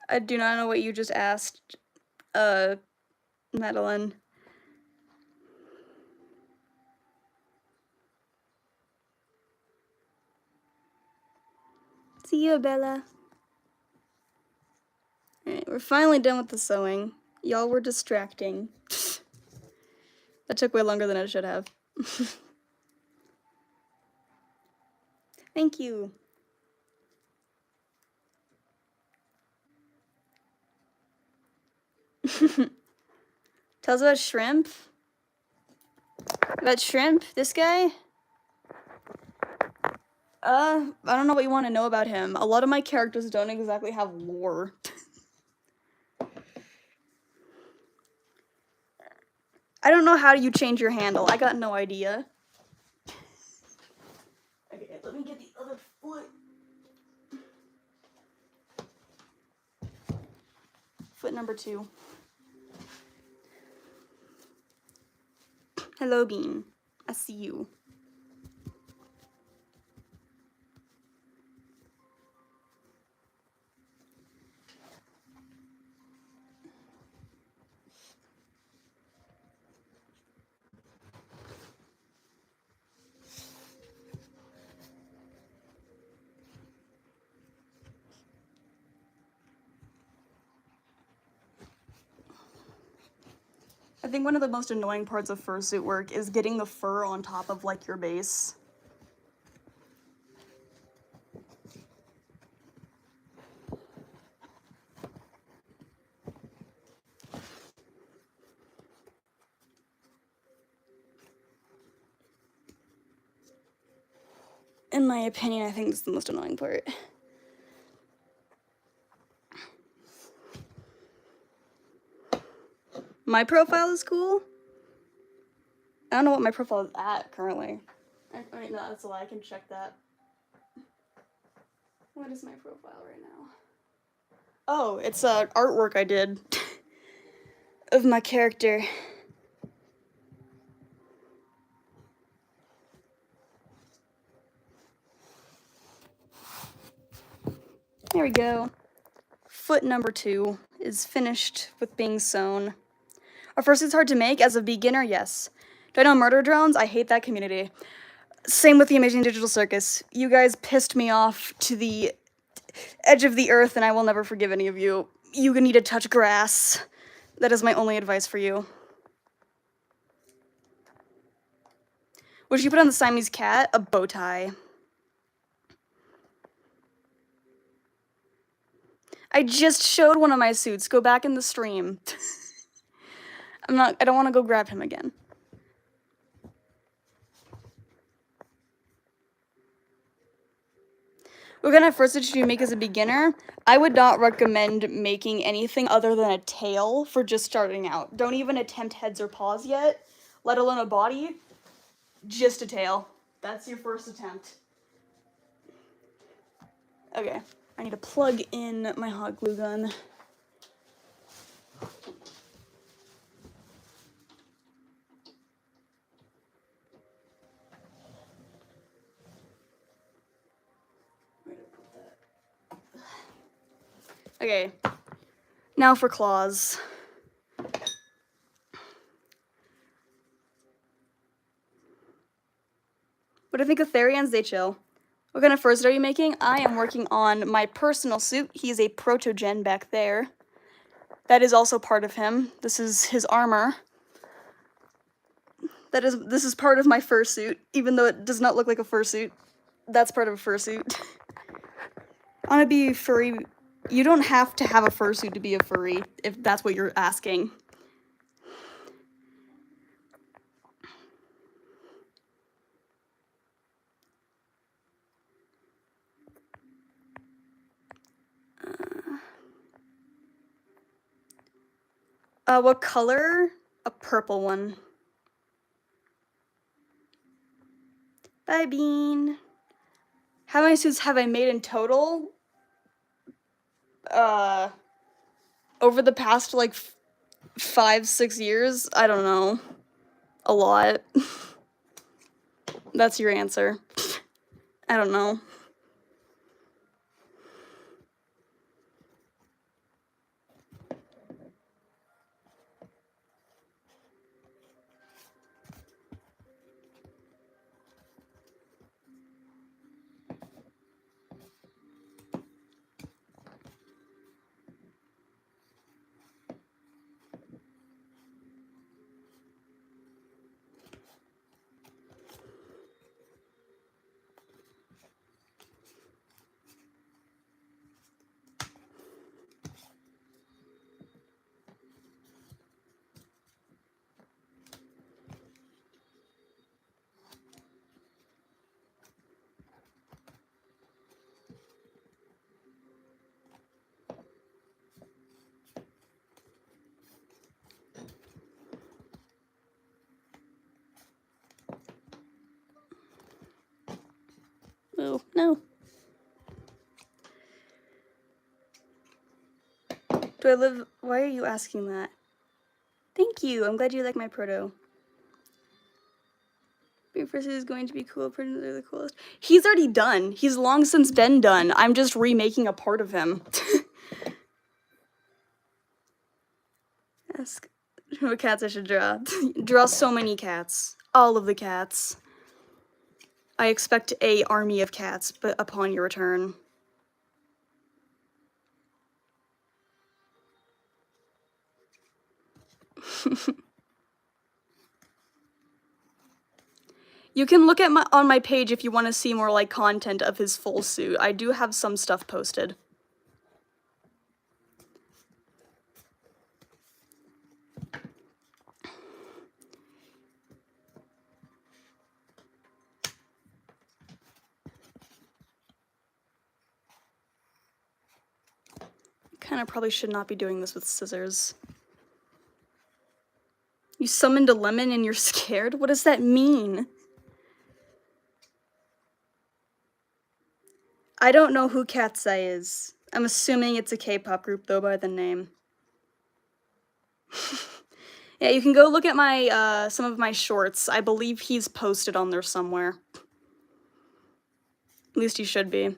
I do not know what you just asked, Madeline. See you, Bella. Alright, we're finally done with the sewing. Y'all were distracting. That took way longer than it should have. Thank you. Tell us about Shrimp. About Shrimp? This guy? I don't know what you want to know about him. A lot of my characters don't exactly have lore. I don't know how you change your handle. I got no idea. Okay, let me get the other foot. Foot number 2. Hello, Bean. I see you. I think one of the most annoying parts of fursuit work is getting the fur on top of, like, your base. In my opinion, I think it's the most annoying part. My profile is cool? I don't know what my profile is at currently. Wait, no, that's a lie. I can check that. What is my profile right now? Oh, it's artwork I did of my character. There we go. Foot number 2 is finished with being sewn. Are fursuits hard to make? As a beginner, yes. Do I know murder drones? I hate that community. Same with the Amazing Digital Circus. You guys pissed me off to the edge of the earth, and I will never forgive any of you. You need to touch grass. That is my only advice for you. What should you put on the Siamese cat? A bow tie. I just showed one of my suits. Go back in the stream. I don't want to go grab him again. What kind of fursuit should you make as a beginner? I would not recommend making anything other than a tail for just starting out. Don't even attempt heads or paws yet, let alone a body. Just a tail. That's your first attempt. Okay. I need to plug in my hot glue gun. Okay, now for claws. What do you think of Therians? They chill. What kind of furs are you making? I am working on my personal suit. He's a protogen back there. That is also part of him. This is his armor. This is part of my fursuit, even though it does not look like a fursuit. That's part of a fursuit. I want to be furry. You don't have to have a fursuit to be a furry, if that's what you're asking. What color? A purple one. Bye, Bean. How many suits have I made in total? Over the past, like, 5-6 years? I don't know. A lot. That's your answer. I don't know. Oh, no. Do I live? Why are you asking that? Thank you. I'm glad you like my proto. Being first is going to be cool. Pretty the coolest. He's already done. He's long since been done. I'm just remaking a part of him. Ask what cats I should draw. Draw so many cats. All of the cats. I expect a army of cats, but upon your return. You can look at on my page if you want to see more like content of his full suit. I do have some stuff posted. Kind of probably should not be doing this with scissors. You summoned a lemon and you're scared? What does that mean? I don't know who Cat's Eye is. I'm assuming it's a K-pop group, though, by the name. Yeah, you can go look at my, some of my shorts. I believe he's posted on there somewhere. At least he should be.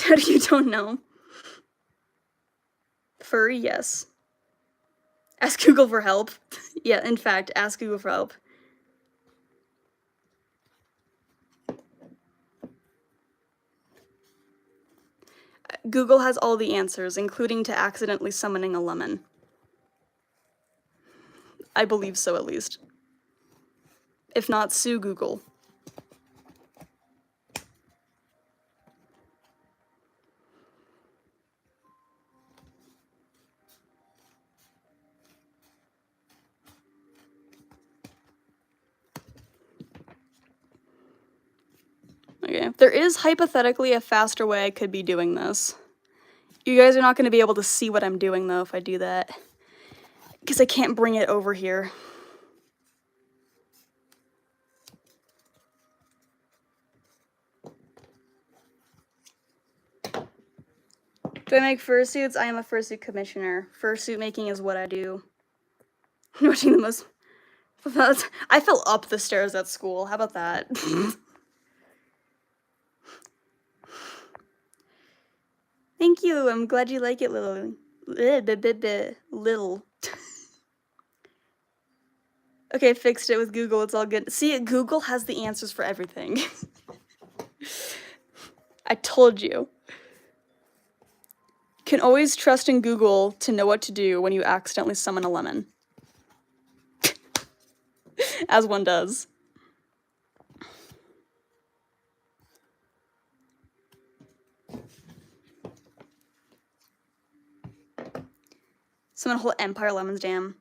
How do you don't know? Furry, yes. Ask Google for help. Yeah, in fact, ask Google for help. Google has all the answers, including to accidentally summoning a lemon. I believe so, at least. If not, sue Google. Okay, there is hypothetically a faster way I could be doing this. You guys are not going to be able to see what I'm doing, though, if I do that. Because I can't bring it over here. Do I make fursuits? I am a fursuit commissioner. Fursuit making is what I do. Watching the most... I fell up the stairs at school. How about that? Thank you. I'm glad you like it, little. Little. Okay, fixed it with Google. It's all good. See, Google has the answers for everything. I told you. You can always trust in Google to know what to do when you accidentally summon a lemon. As one does. Summon a whole empire lemons, damn.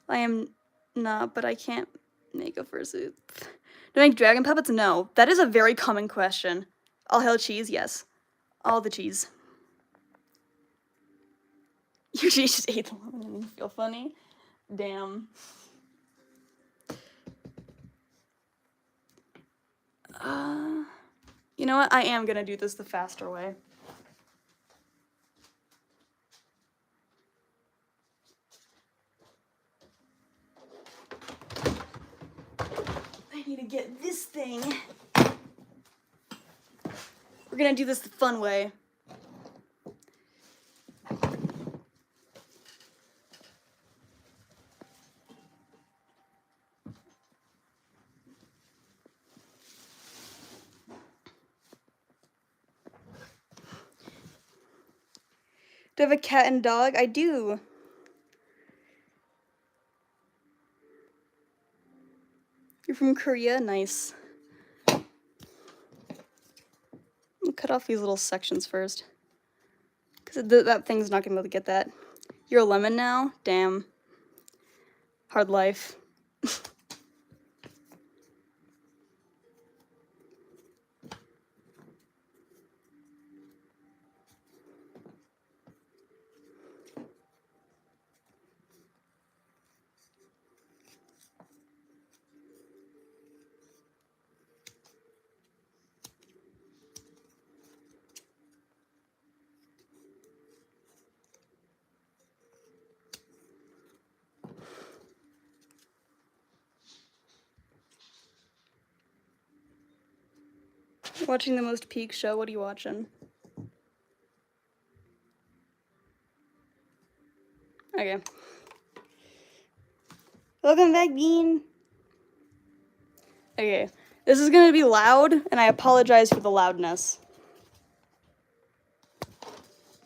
I am not, but I can't make a fursuit. Do I make dragon puppets? No. That is a very common question. All hail cheese? Yes. All the cheese. You just ate the lemon and you feel funny? Damn. You know what? I am gonna do this the faster way. I need to get this thing. We're gonna do this the fun way. Do I have a cat and dog? I do. You're from Korea? Nice. I'll cut off these little sections first. Because that thing's not going to be able to get that. You're a lemon now? Damn. Hard life. Watching the most peak show. What are you watching? Okay. Welcome back, Bean. Okay. This is gonna be loud, and I apologize for the loudness.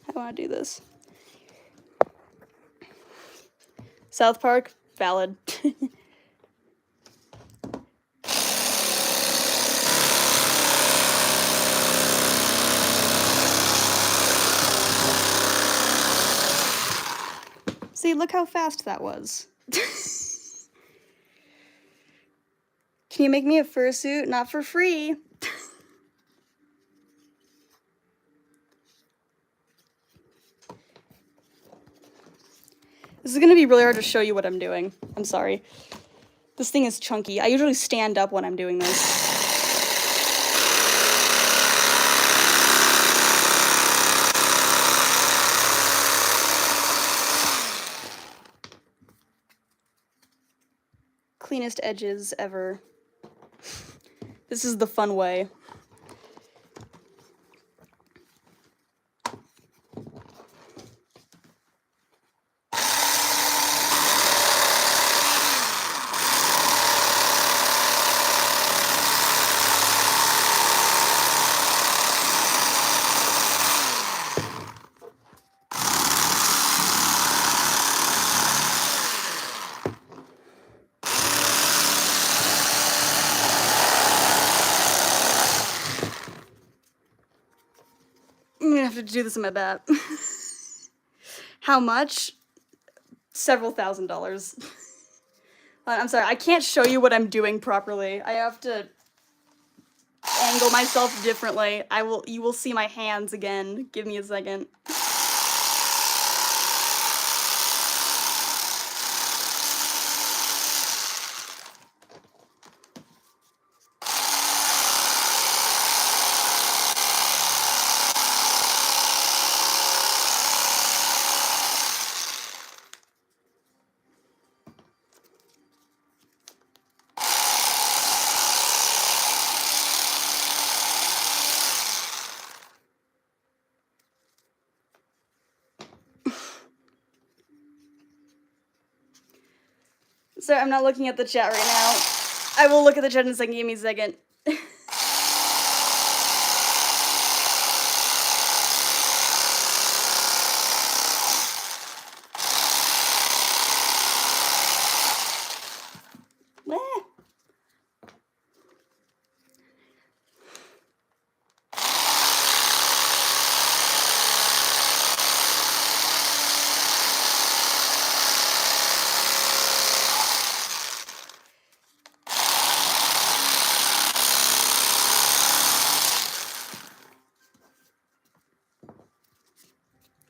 I wanna do this. South Park, valid. See, look how fast that was. Can you make me a fursuit? Not for free. This is gonna be really hard to show you what I'm doing. I'm sorry. This thing is chunky. I usually stand up when I'm doing this. Cleanest edges ever. This is the fun way. I'm gonna have to do this in my bat. How much? Several $1,000s. I'm sorry, I can't show you what I'm doing properly. I have to angle myself differently. You will see my hands again. Give me a second. Sorry, I'm not looking at the chat right now. I will look at the chat in a second. Give me a second.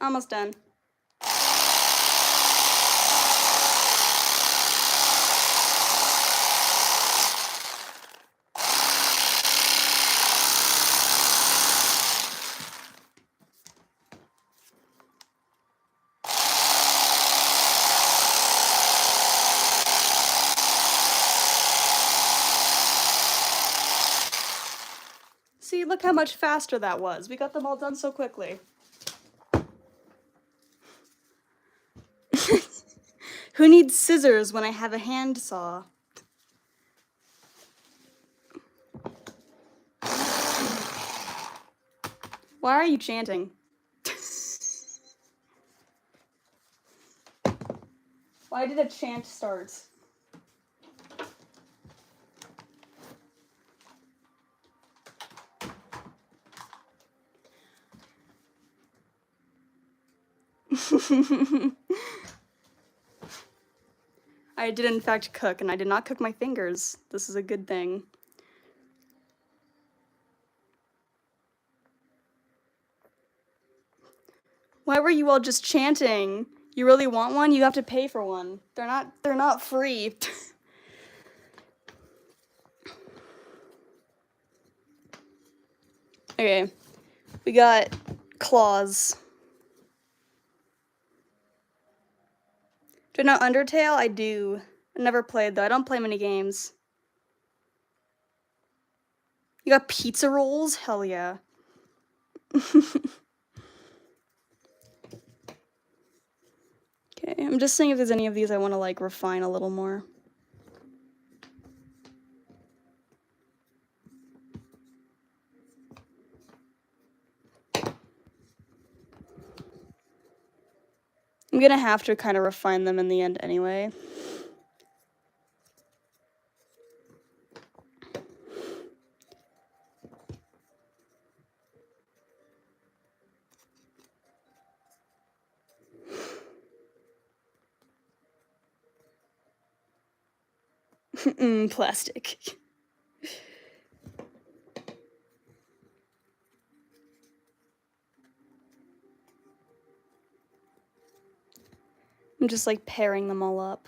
Almost done. See, look how much faster that was. We got them all done so quickly. Who needs scissors when I have a hand saw? Why are you chanting? Why did a chant start? I did in fact cook, and I did not cook my fingers. This is a good thing. Why were you all just chanting? You really want one? You have to pay for one. They're not free. Okay. We got claws. Do I know Undertale? I do. I never played though. I don't play many games. You got pizza rolls? Hell yeah. Okay, I'm just seeing if there's any of these I want to like refine a little more. I'm gonna have to kind of refine them in the end anyway. Plastic. I'm just like pairing them all up.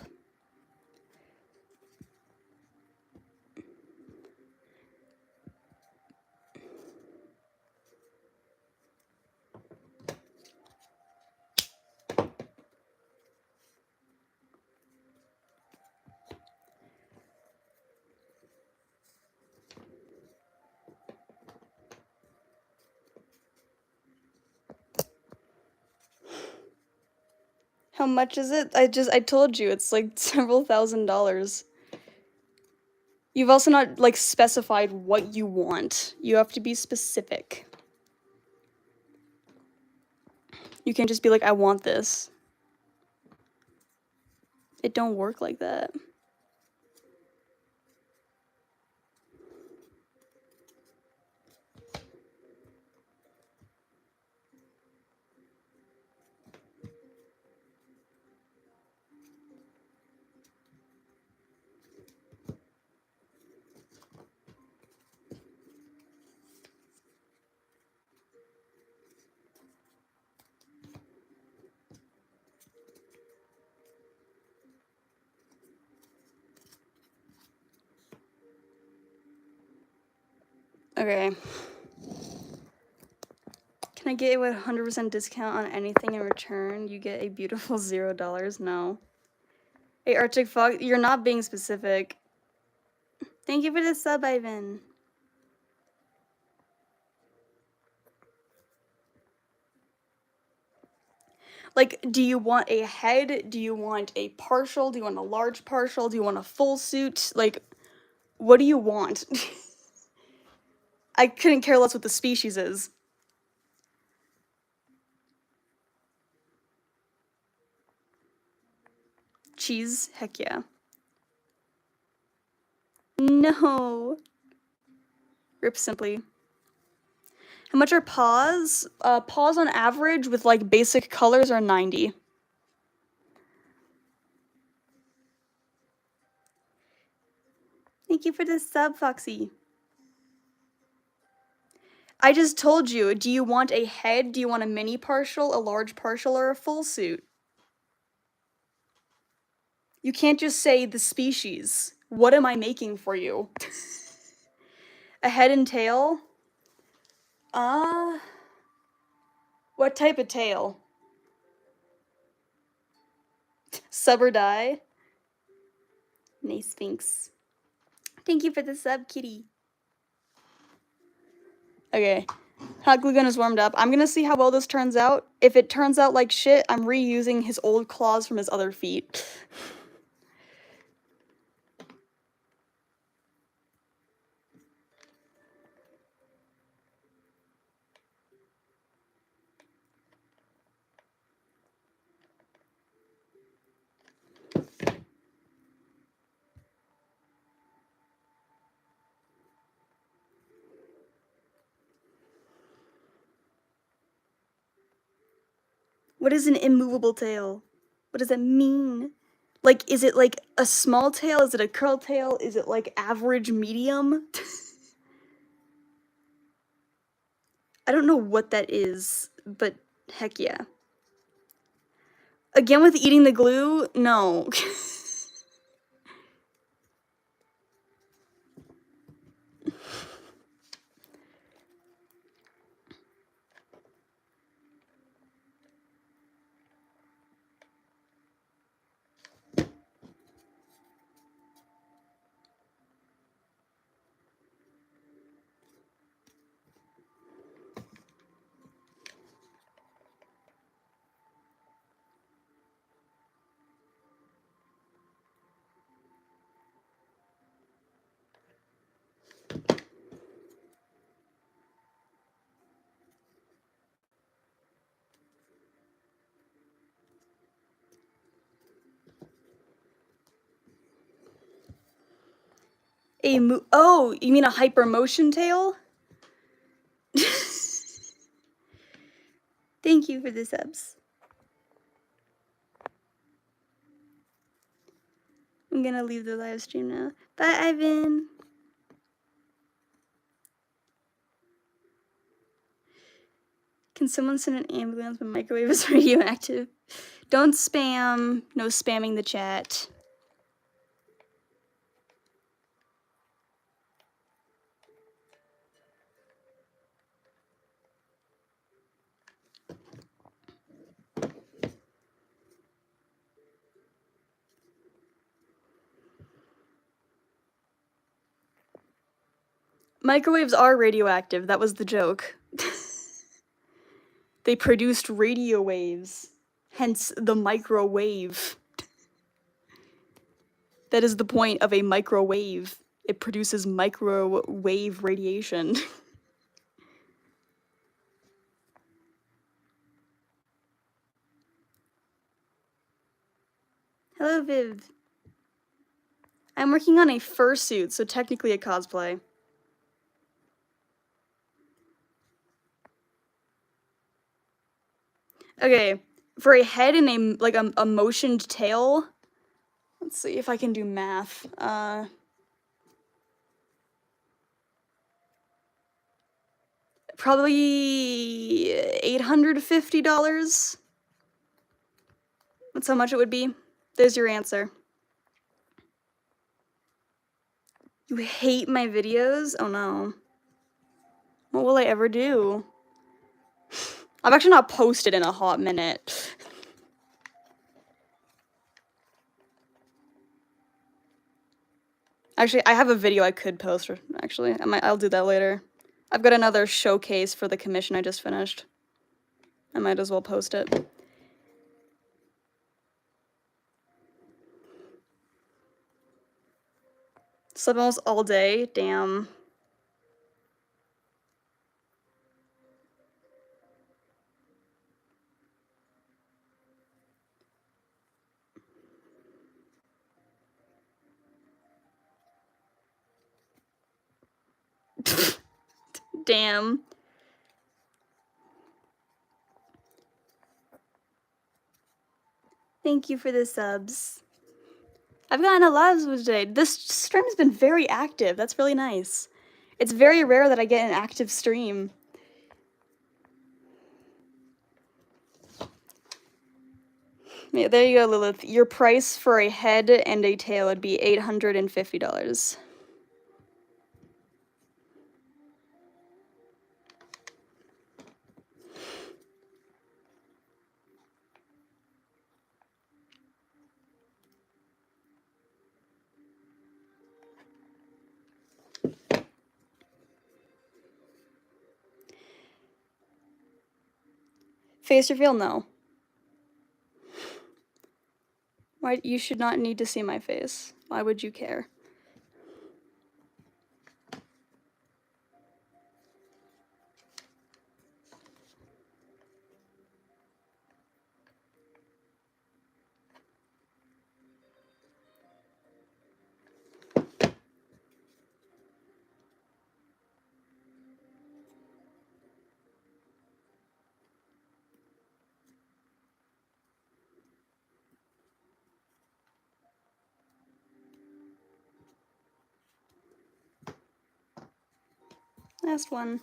How much is it? I told you, it's like several $1,000s. You've also not, like, specified what you want. You have to be specific. You can't just be like, I want this. It don't work like that. Okay. Can I get a 100% discount on anything in return? You get a beautiful $0. No. Hey, Arctic Fox, you're not being specific. Thank you for the sub, Ivan. Like, do you want a head? Do you want a partial? Do you want a large partial? Do you want a full suit? Like, what do you want? I couldn't care less what the species is. Cheese? Heck yeah. No. Rip Simply. How much are paws? Paws on average with like basic colors are 90. Thank you for the sub, Foxy. I just told you, do you want a head? Do you want a mini partial, a large partial, or a full suit? You can't just say the species. What am I making for you? A head and tail? What type of tail? Sub or die? Nay, Sphinx. Thank you for the sub, kitty. Okay. Hot glue gun is warmed up. I'm gonna see how well this turns out. If it turns out like shit, I'm reusing his old claws from his other feet. What is an immovable tail? What does that mean? Like, is it like a small tail? Is it a curl tail? Is it like average medium? I don't know what that is, but heck yeah. Again with eating the glue? No. Oh, you mean a hypermotion tail? Thank you for the subs. I'm gonna leave the live stream now. Bye, Ivan. Can someone send an ambulance when microwave is radioactive? Don't spam. No spamming the chat. Microwaves are radioactive. That was the joke. They produced radio waves. Hence the microwave. That is the point of a microwave. It produces microwave radiation. Hello, Viv. I'm working on a fursuit, so technically a cosplay. Okay, for a head and a motioned tail, let's see if I can do math. Probably $850. That's how much it would be. There's your answer. You hate my videos? Oh no. What will I ever do? I've actually not posted in a hot minute. Actually, I have a video I could post, actually. I'll do that later. I've got another showcase for the commission I just finished. I might as well post it. Slept almost all day, damn. Damn. Thank you for the subs. I've gotten a lot of subs today. This stream has been very active. That's really nice. It's very rare that I get an active stream. Yeah, there you go, Lilith. Your price for a head and a tail would be $850. Face reveal? No. Why? You should not need to see my face. Why would you care? Last one.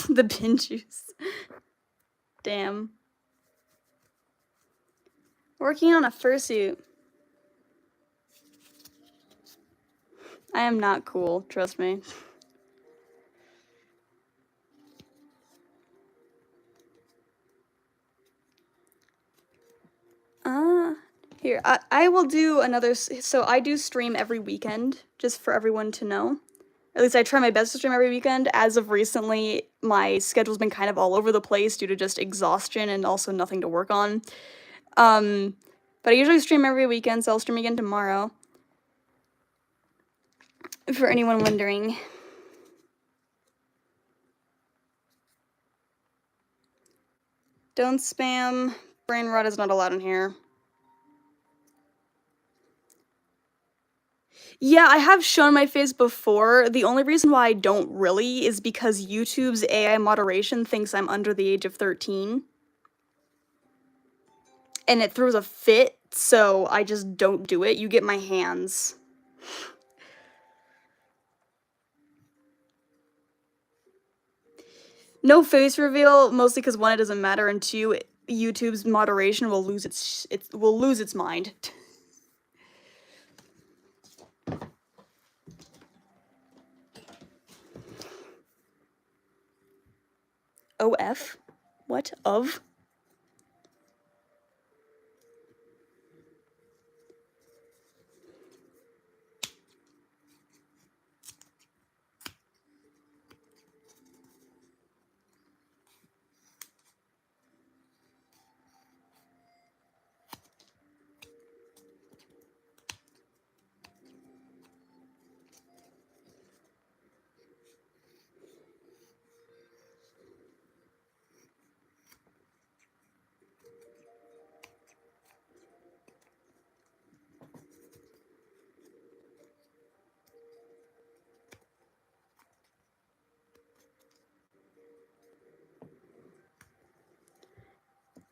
The pin juice. Damn. Working on a fursuit. I am not cool, trust me. Here, I will do another, so I do stream every weekend, just for everyone to know. At least I try my best to stream every weekend. As of recently, my schedule's been kind of all over the place due to just exhaustion and also nothing to work on. But I usually stream every weekend, so I'll stream again tomorrow. For anyone wondering. Don't spam. Brain rot is not allowed in here. Yeah, I have shown my face before. The only reason why I don't really is because YouTube's AI moderation thinks I'm under the age of 13. And it throws a fit, so I just don't do it. You get my hands. No face reveal, mostly because one, it doesn't matter, and two, YouTube's moderation will lose its mind. OF? What? Of?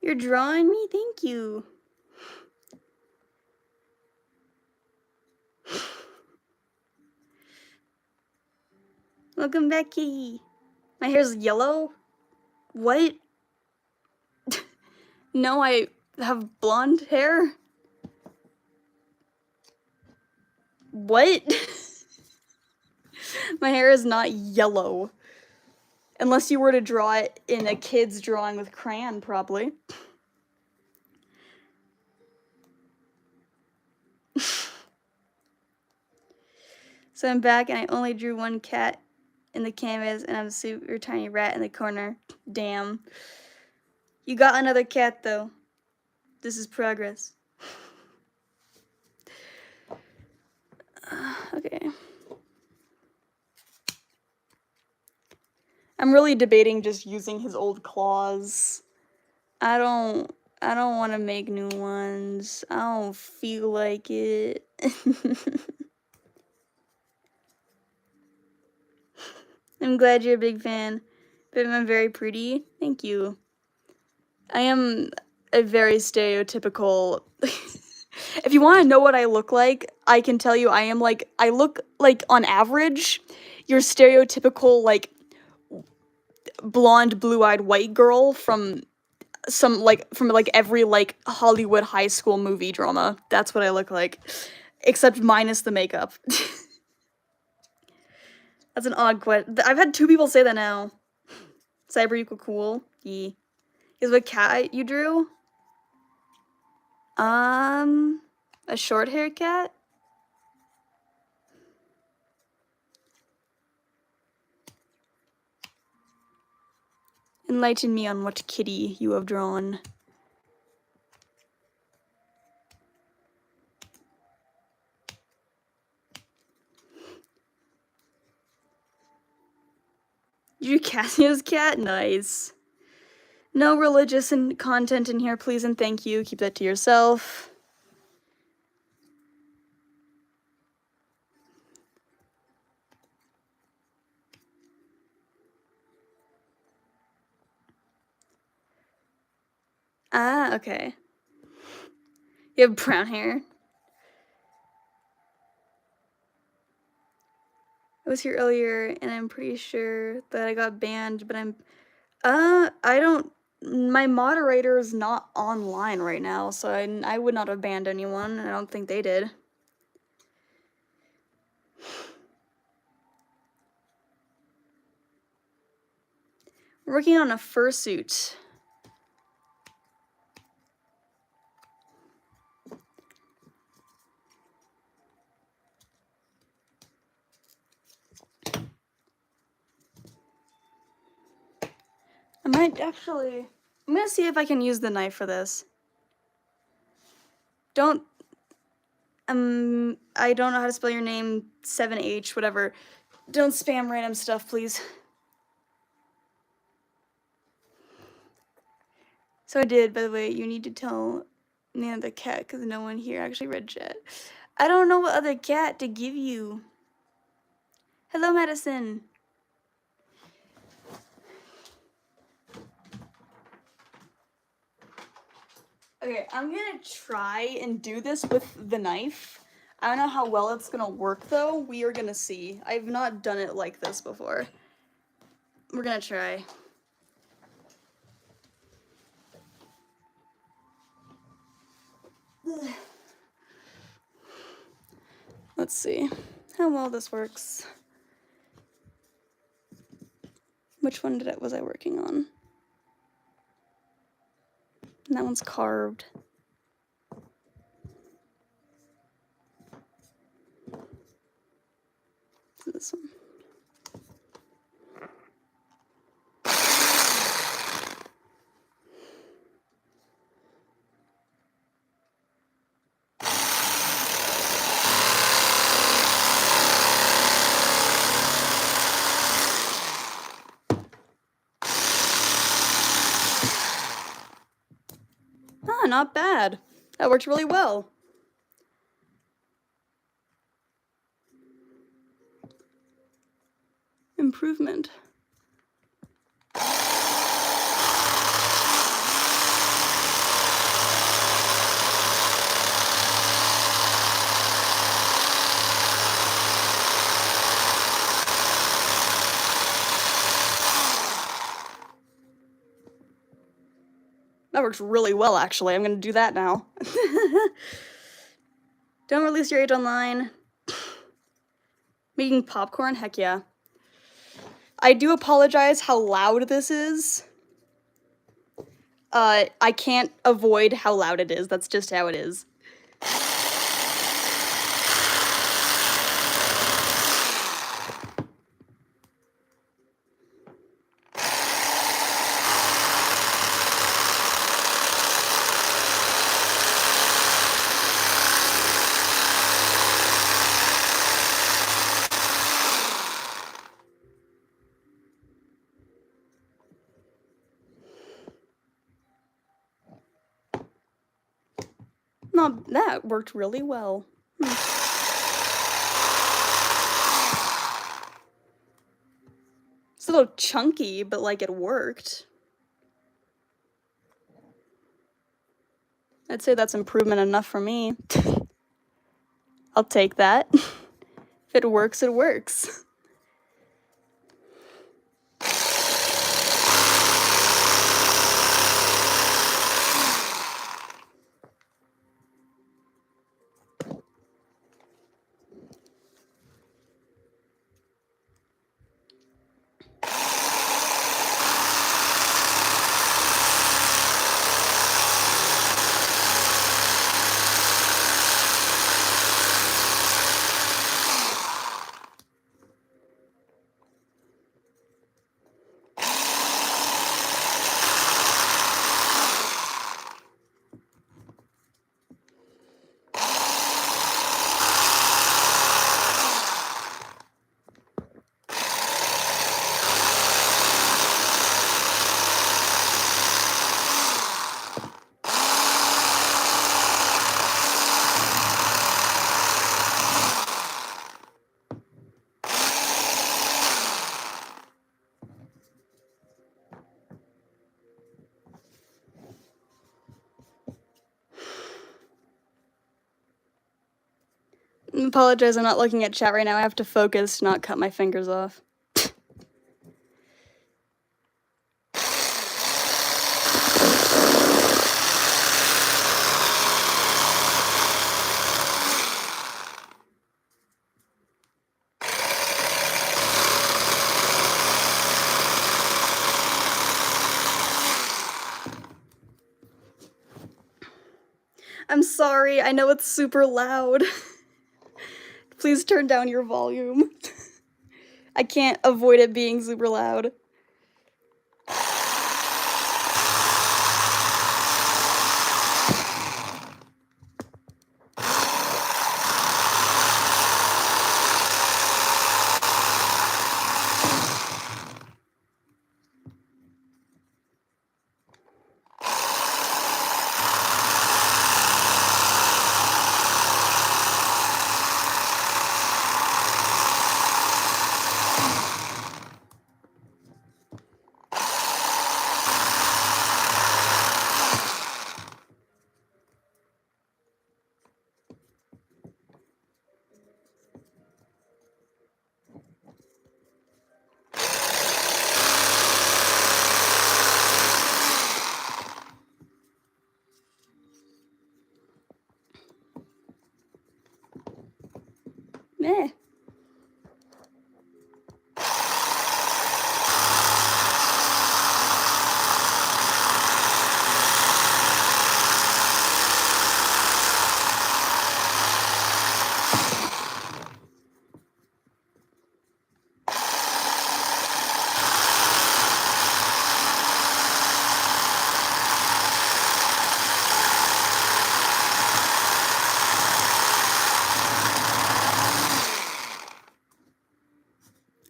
You're drawing me? Thank you. Welcome back, Kitty. My hair's yellow? What? No, I have blonde hair? What? My hair is not yellow. Unless you were to draw it in a kid's drawing with crayon, probably. So I'm back and I only drew one cat in the canvas and I'm a super tiny rat in the corner. Damn. You got another cat, though. This is progress. Okay. I'm really debating just using his old claws. I don't want to make new ones. I don't feel like it. I'm glad you're a big fan. But I'm very pretty. Thank you. I am a very stereotypical. If you want to know what I look like, I can tell you I look like on average, your stereotypical like blonde, blue-eyed white girl from every like Hollywood high school movie drama. That's what I look like. Except minus the makeup. That's an odd question. I've had 2 people say that now. Cyber, you cool? Yeah. Is what cat you drew? A short hair cat? Enlighten me on what kitty you have drawn. You drew Cassio's cat? Nice. No religious content in here, please and thank you. Keep that to yourself. Ah, okay. You have brown hair. I was here earlier and I'm pretty sure that I got banned, but my moderator is not online right now, so I would not have banned anyone. I don't think they did. We're working on a fursuit. I'm gonna see if I can use the knife for this. I don't know how to spell your name, 7H, whatever. Don't spam random stuff, please. So I did, by the way, you need to tell me the cat, because no one here actually read chat. I don't know what other cat to give you. Hello, Madison. Okay, I'm gonna try and do this with the knife. I don't know how well it's gonna work, though. We are gonna see. I've not done it like this before. We're gonna try. Let's see how well this works. Which one was I working on? And that one's carved. This one. Ah, not bad. That worked really well. Improvement. That works really well, actually. I'm gonna do that now. Don't release your age online. Making popcorn? Heck yeah. I do apologize how loud this is. I can't avoid how loud it is. That's just how it is. No, that worked really well. It's a little chunky, but like it worked. I'd say that's improvement enough for me. I'll take that. If it works, it works. I apologize, I'm not looking at chat right now. I have to focus, not cut my fingers off. I'm sorry, I know it's super loud. Please turn down your volume. I can't avoid it being super loud. Meh.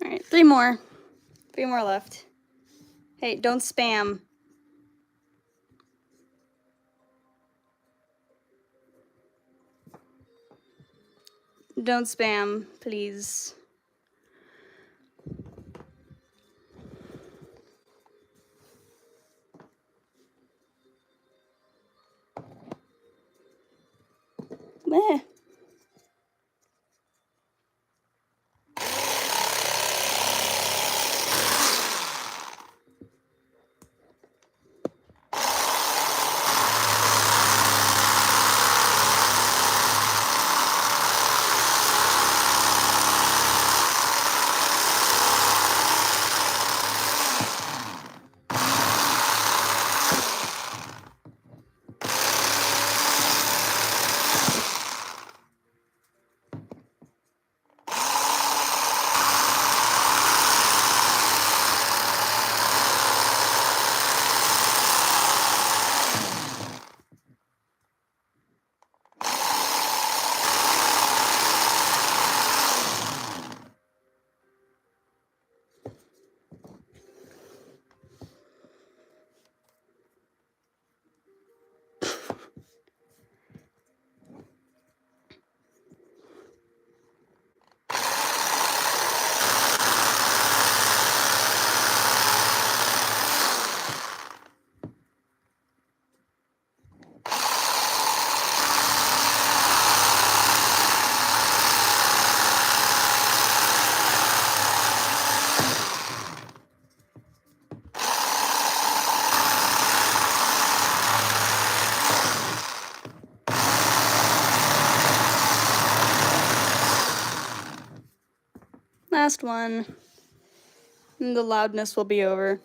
Alright, three more. Three more left. Hey, don't spam. Don't spam, please. Meh. last one, and the loudness will be over.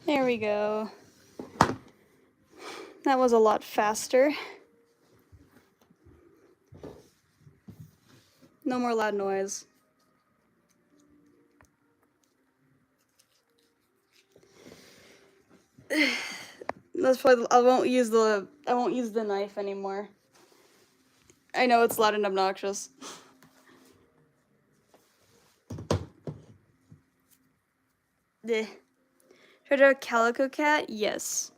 There we go. That was a lot faster. No more loud noise. That's probably, I won't use the knife anymore. I know it's loud and obnoxious. Should I draw a calico cat? Yes.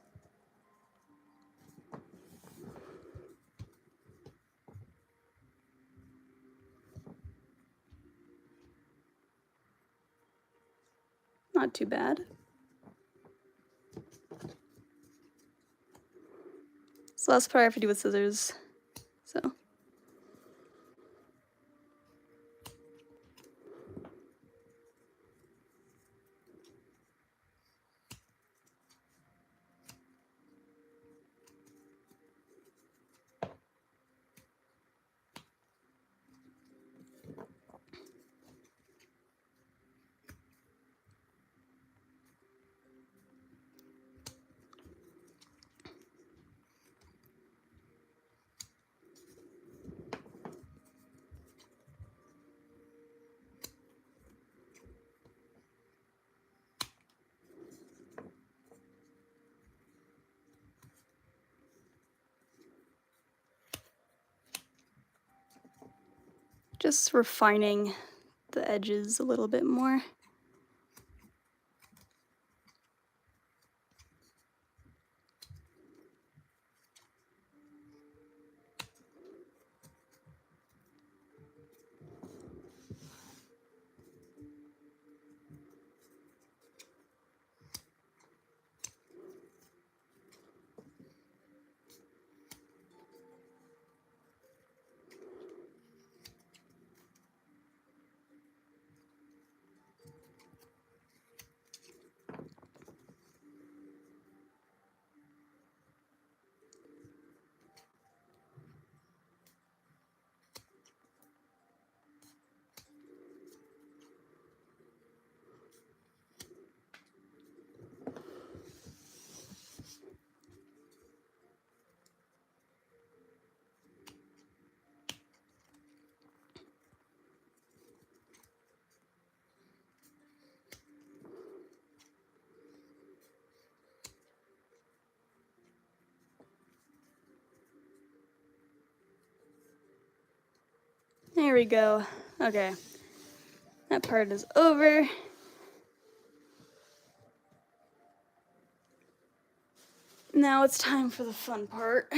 Not too bad. So last part I have to do with scissors. So. Just refining the edges a little bit more. There we go. Okay. That part is over. Now it's time for the fun part.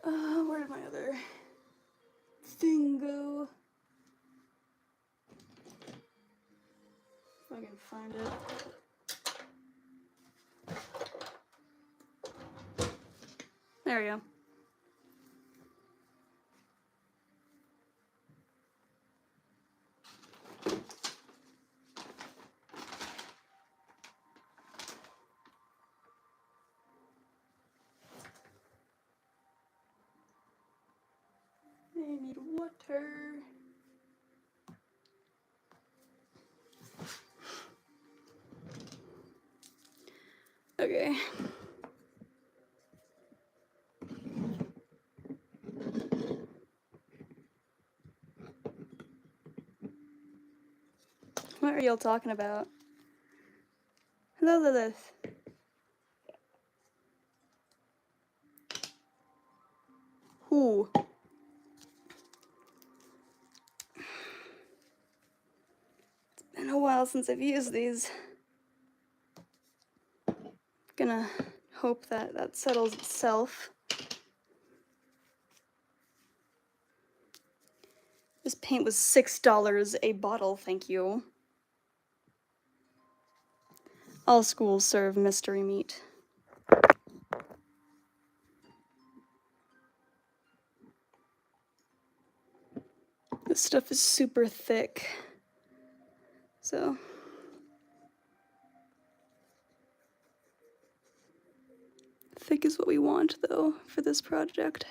Where did my other thing go? If I can find it. There we go. I need water. Okay. What are y'all talking about? Hello, Lilith. Ooh. It's been a while since I've used these. Gonna hope that that settles itself. This paint was $6 a bottle, thank you. All schools serve mystery meat. This stuff is super thick, so thick is what we want, though, for this project.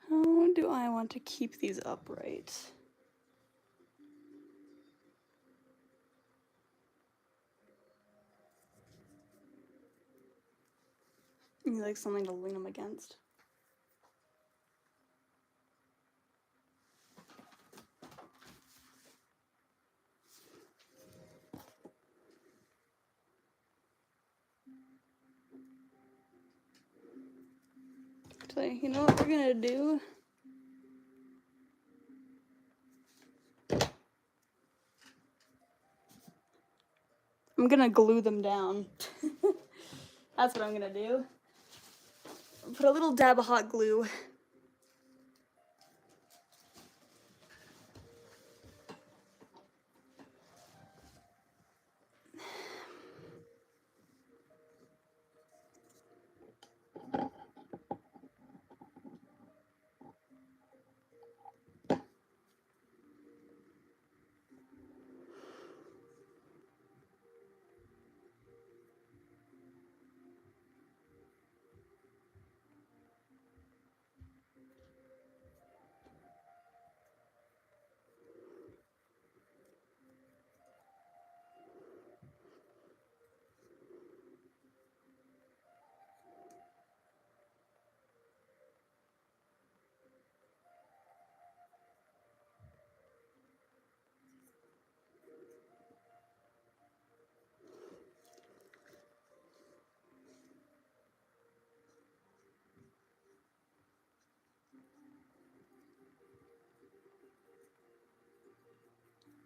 How do I want to keep these upright? You like something to lean them against? Actually, you know what we're gonna do? I'm gonna glue them down. That's what I'm gonna do. Put a little dab of hot glue.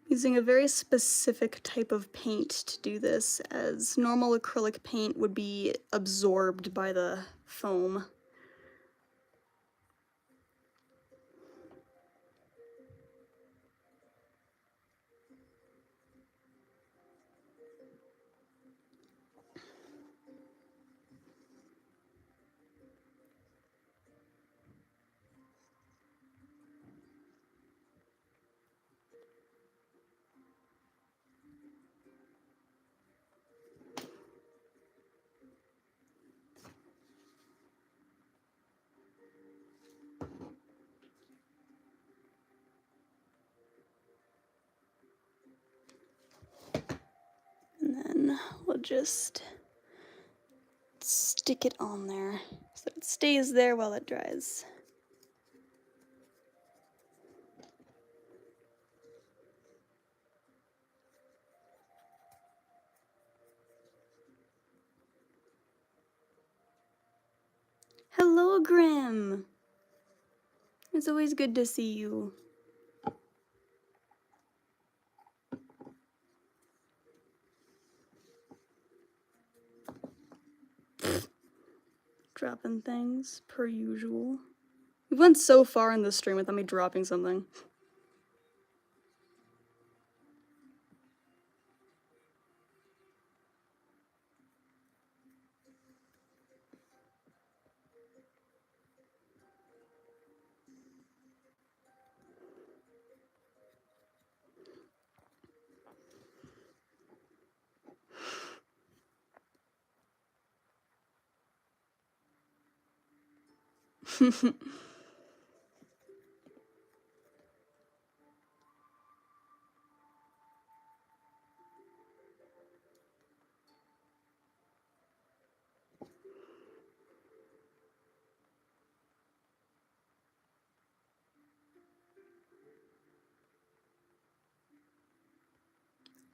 Using a very specific type of paint to do this, as normal acrylic paint would be absorbed by the foam. just stick it on there so that it stays there while it dries. Hello, Grim! It's always good to see you. Dropping things, per usual. We went so far in this stream without me dropping something.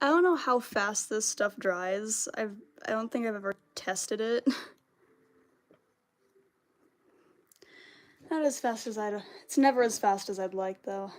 I don't know how fast this stuff dries. I don't think I've ever tested it. Not as fast as it's never as fast as I'd like, though.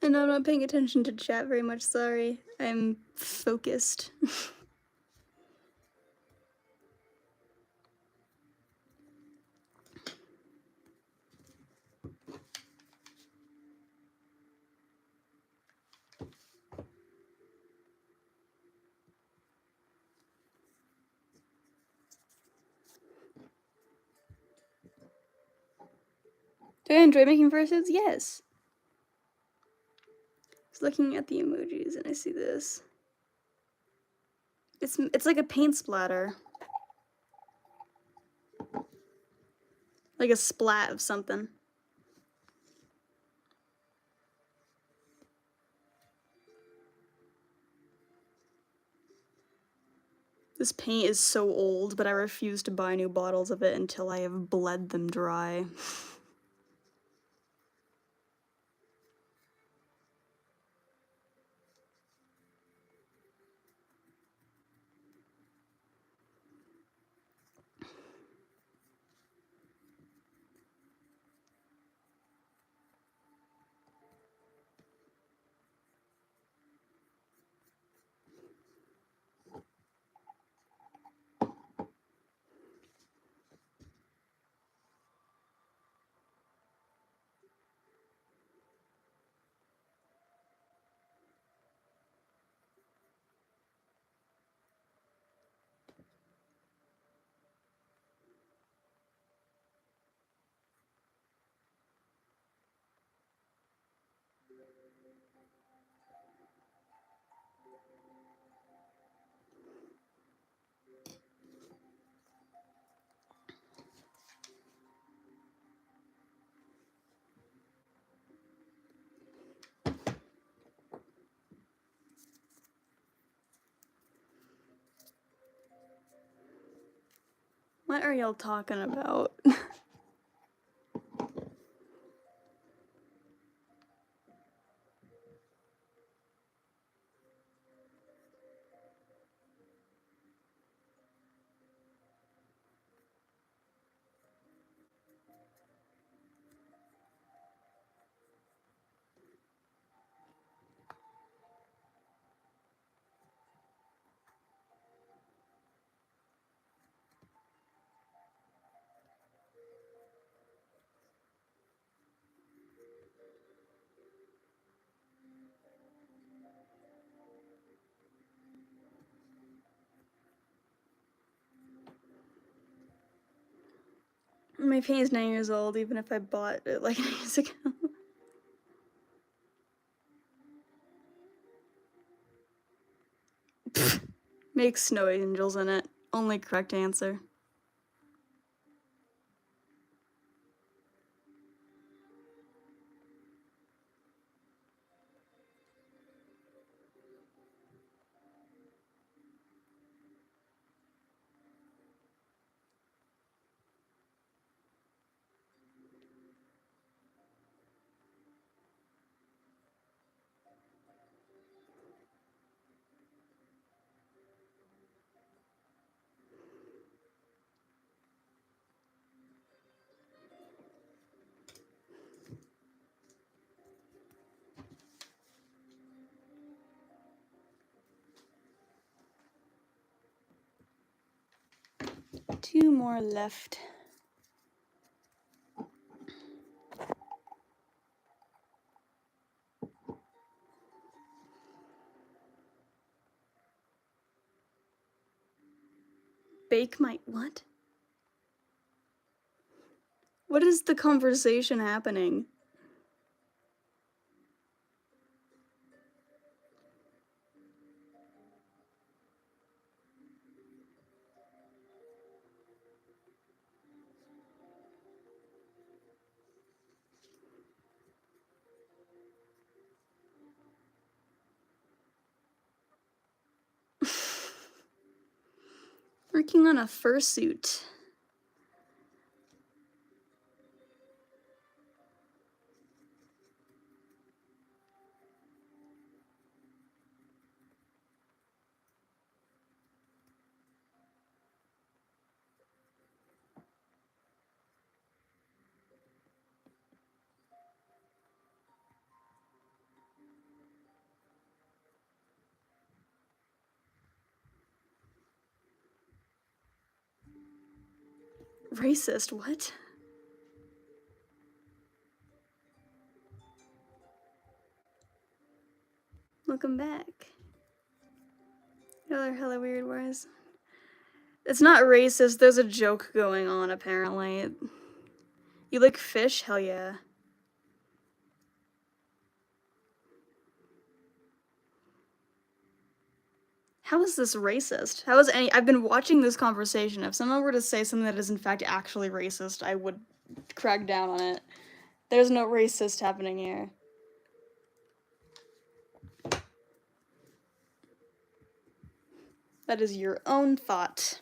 And I'm not paying attention to chat very much, sorry. I'm focused. Do I enjoy making verses? Yes. I was looking at the emojis and I see this. It's like a paint splatter. Like a splat of something. This paint is so old, but I refuse to buy new bottles of it until I have bled them dry. What are y'all talking about? My paint is 9 years old, even if I bought it like 9 years ago. Make snow angels in it. Only correct answer. Two more left. Bake my what? What is the conversation happening? Working on a fursuit. Racist, what? Welcome back. Y'all are hella weird words. It's not racist, there's a joke going on, apparently. You like fish? Hell yeah. How is this racist? How is any- I've been watching this conversation. If someone were to say something that is in fact actually racist, I would crack down on it. There's no racist happening here. That is your own thought.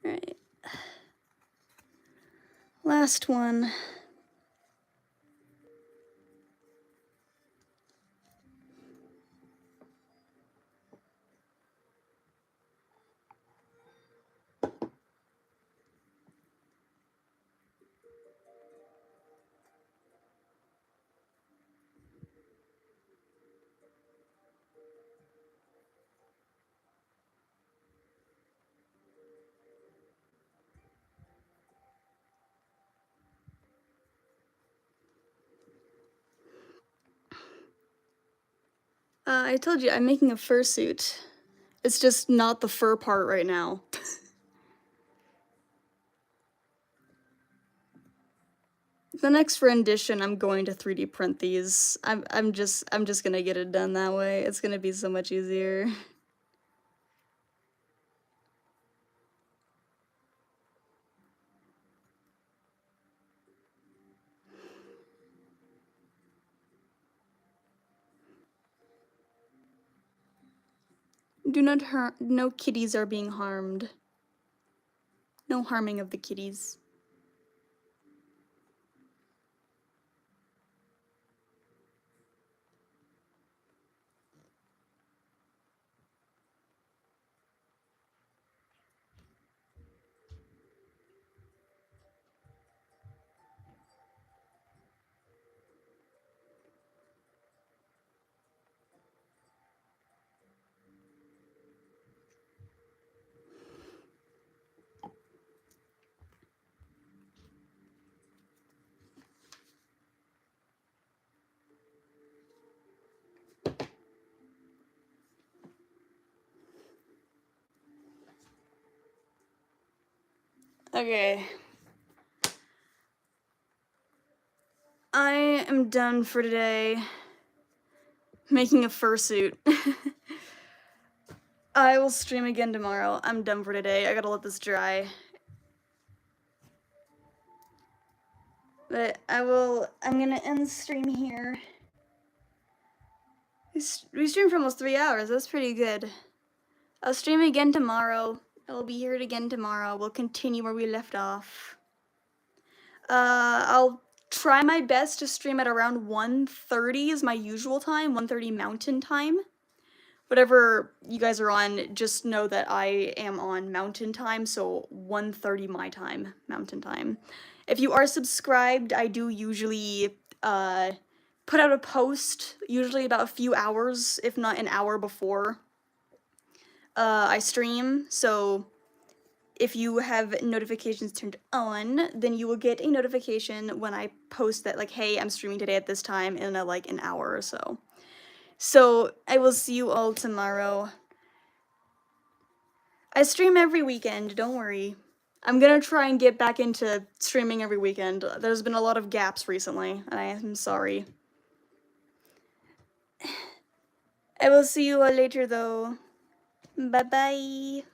Alright. Last one. I told you, I'm making a fursuit. It's just not the fur part right now. The next rendition, I'm going to 3D print these. I'm just gonna get it done that way. It's gonna be so much easier. Do not harm. No kitties are being harmed. No harming of the kitties. Okay. I am done for today. Making a fursuit. I will stream again tomorrow. I'm done for today. I gotta let this dry. But I'm gonna end the stream here. We streamed for almost 3 hours. That's pretty good. I'll stream again tomorrow. I'll be here again tomorrow. We'll continue where we left off. I'll try my best to stream at around 1:30 is my usual time, 1:30 Mountain Time. Whatever you guys are on, just know that I am on Mountain Time, so 1:30 my time, Mountain Time. If you are subscribed, I do usually put out a post, usually about a few hours, if not an hour before I stream, so if you have notifications turned on, then you will get a notification when I post that, like, hey, I'm streaming today at this time in like an hour or so. So I will see you all tomorrow. I stream every weekend, don't worry. I'm gonna try and get back into streaming every weekend. There's been a lot of gaps recently, and I am sorry. I will see you all later though. Bye bye.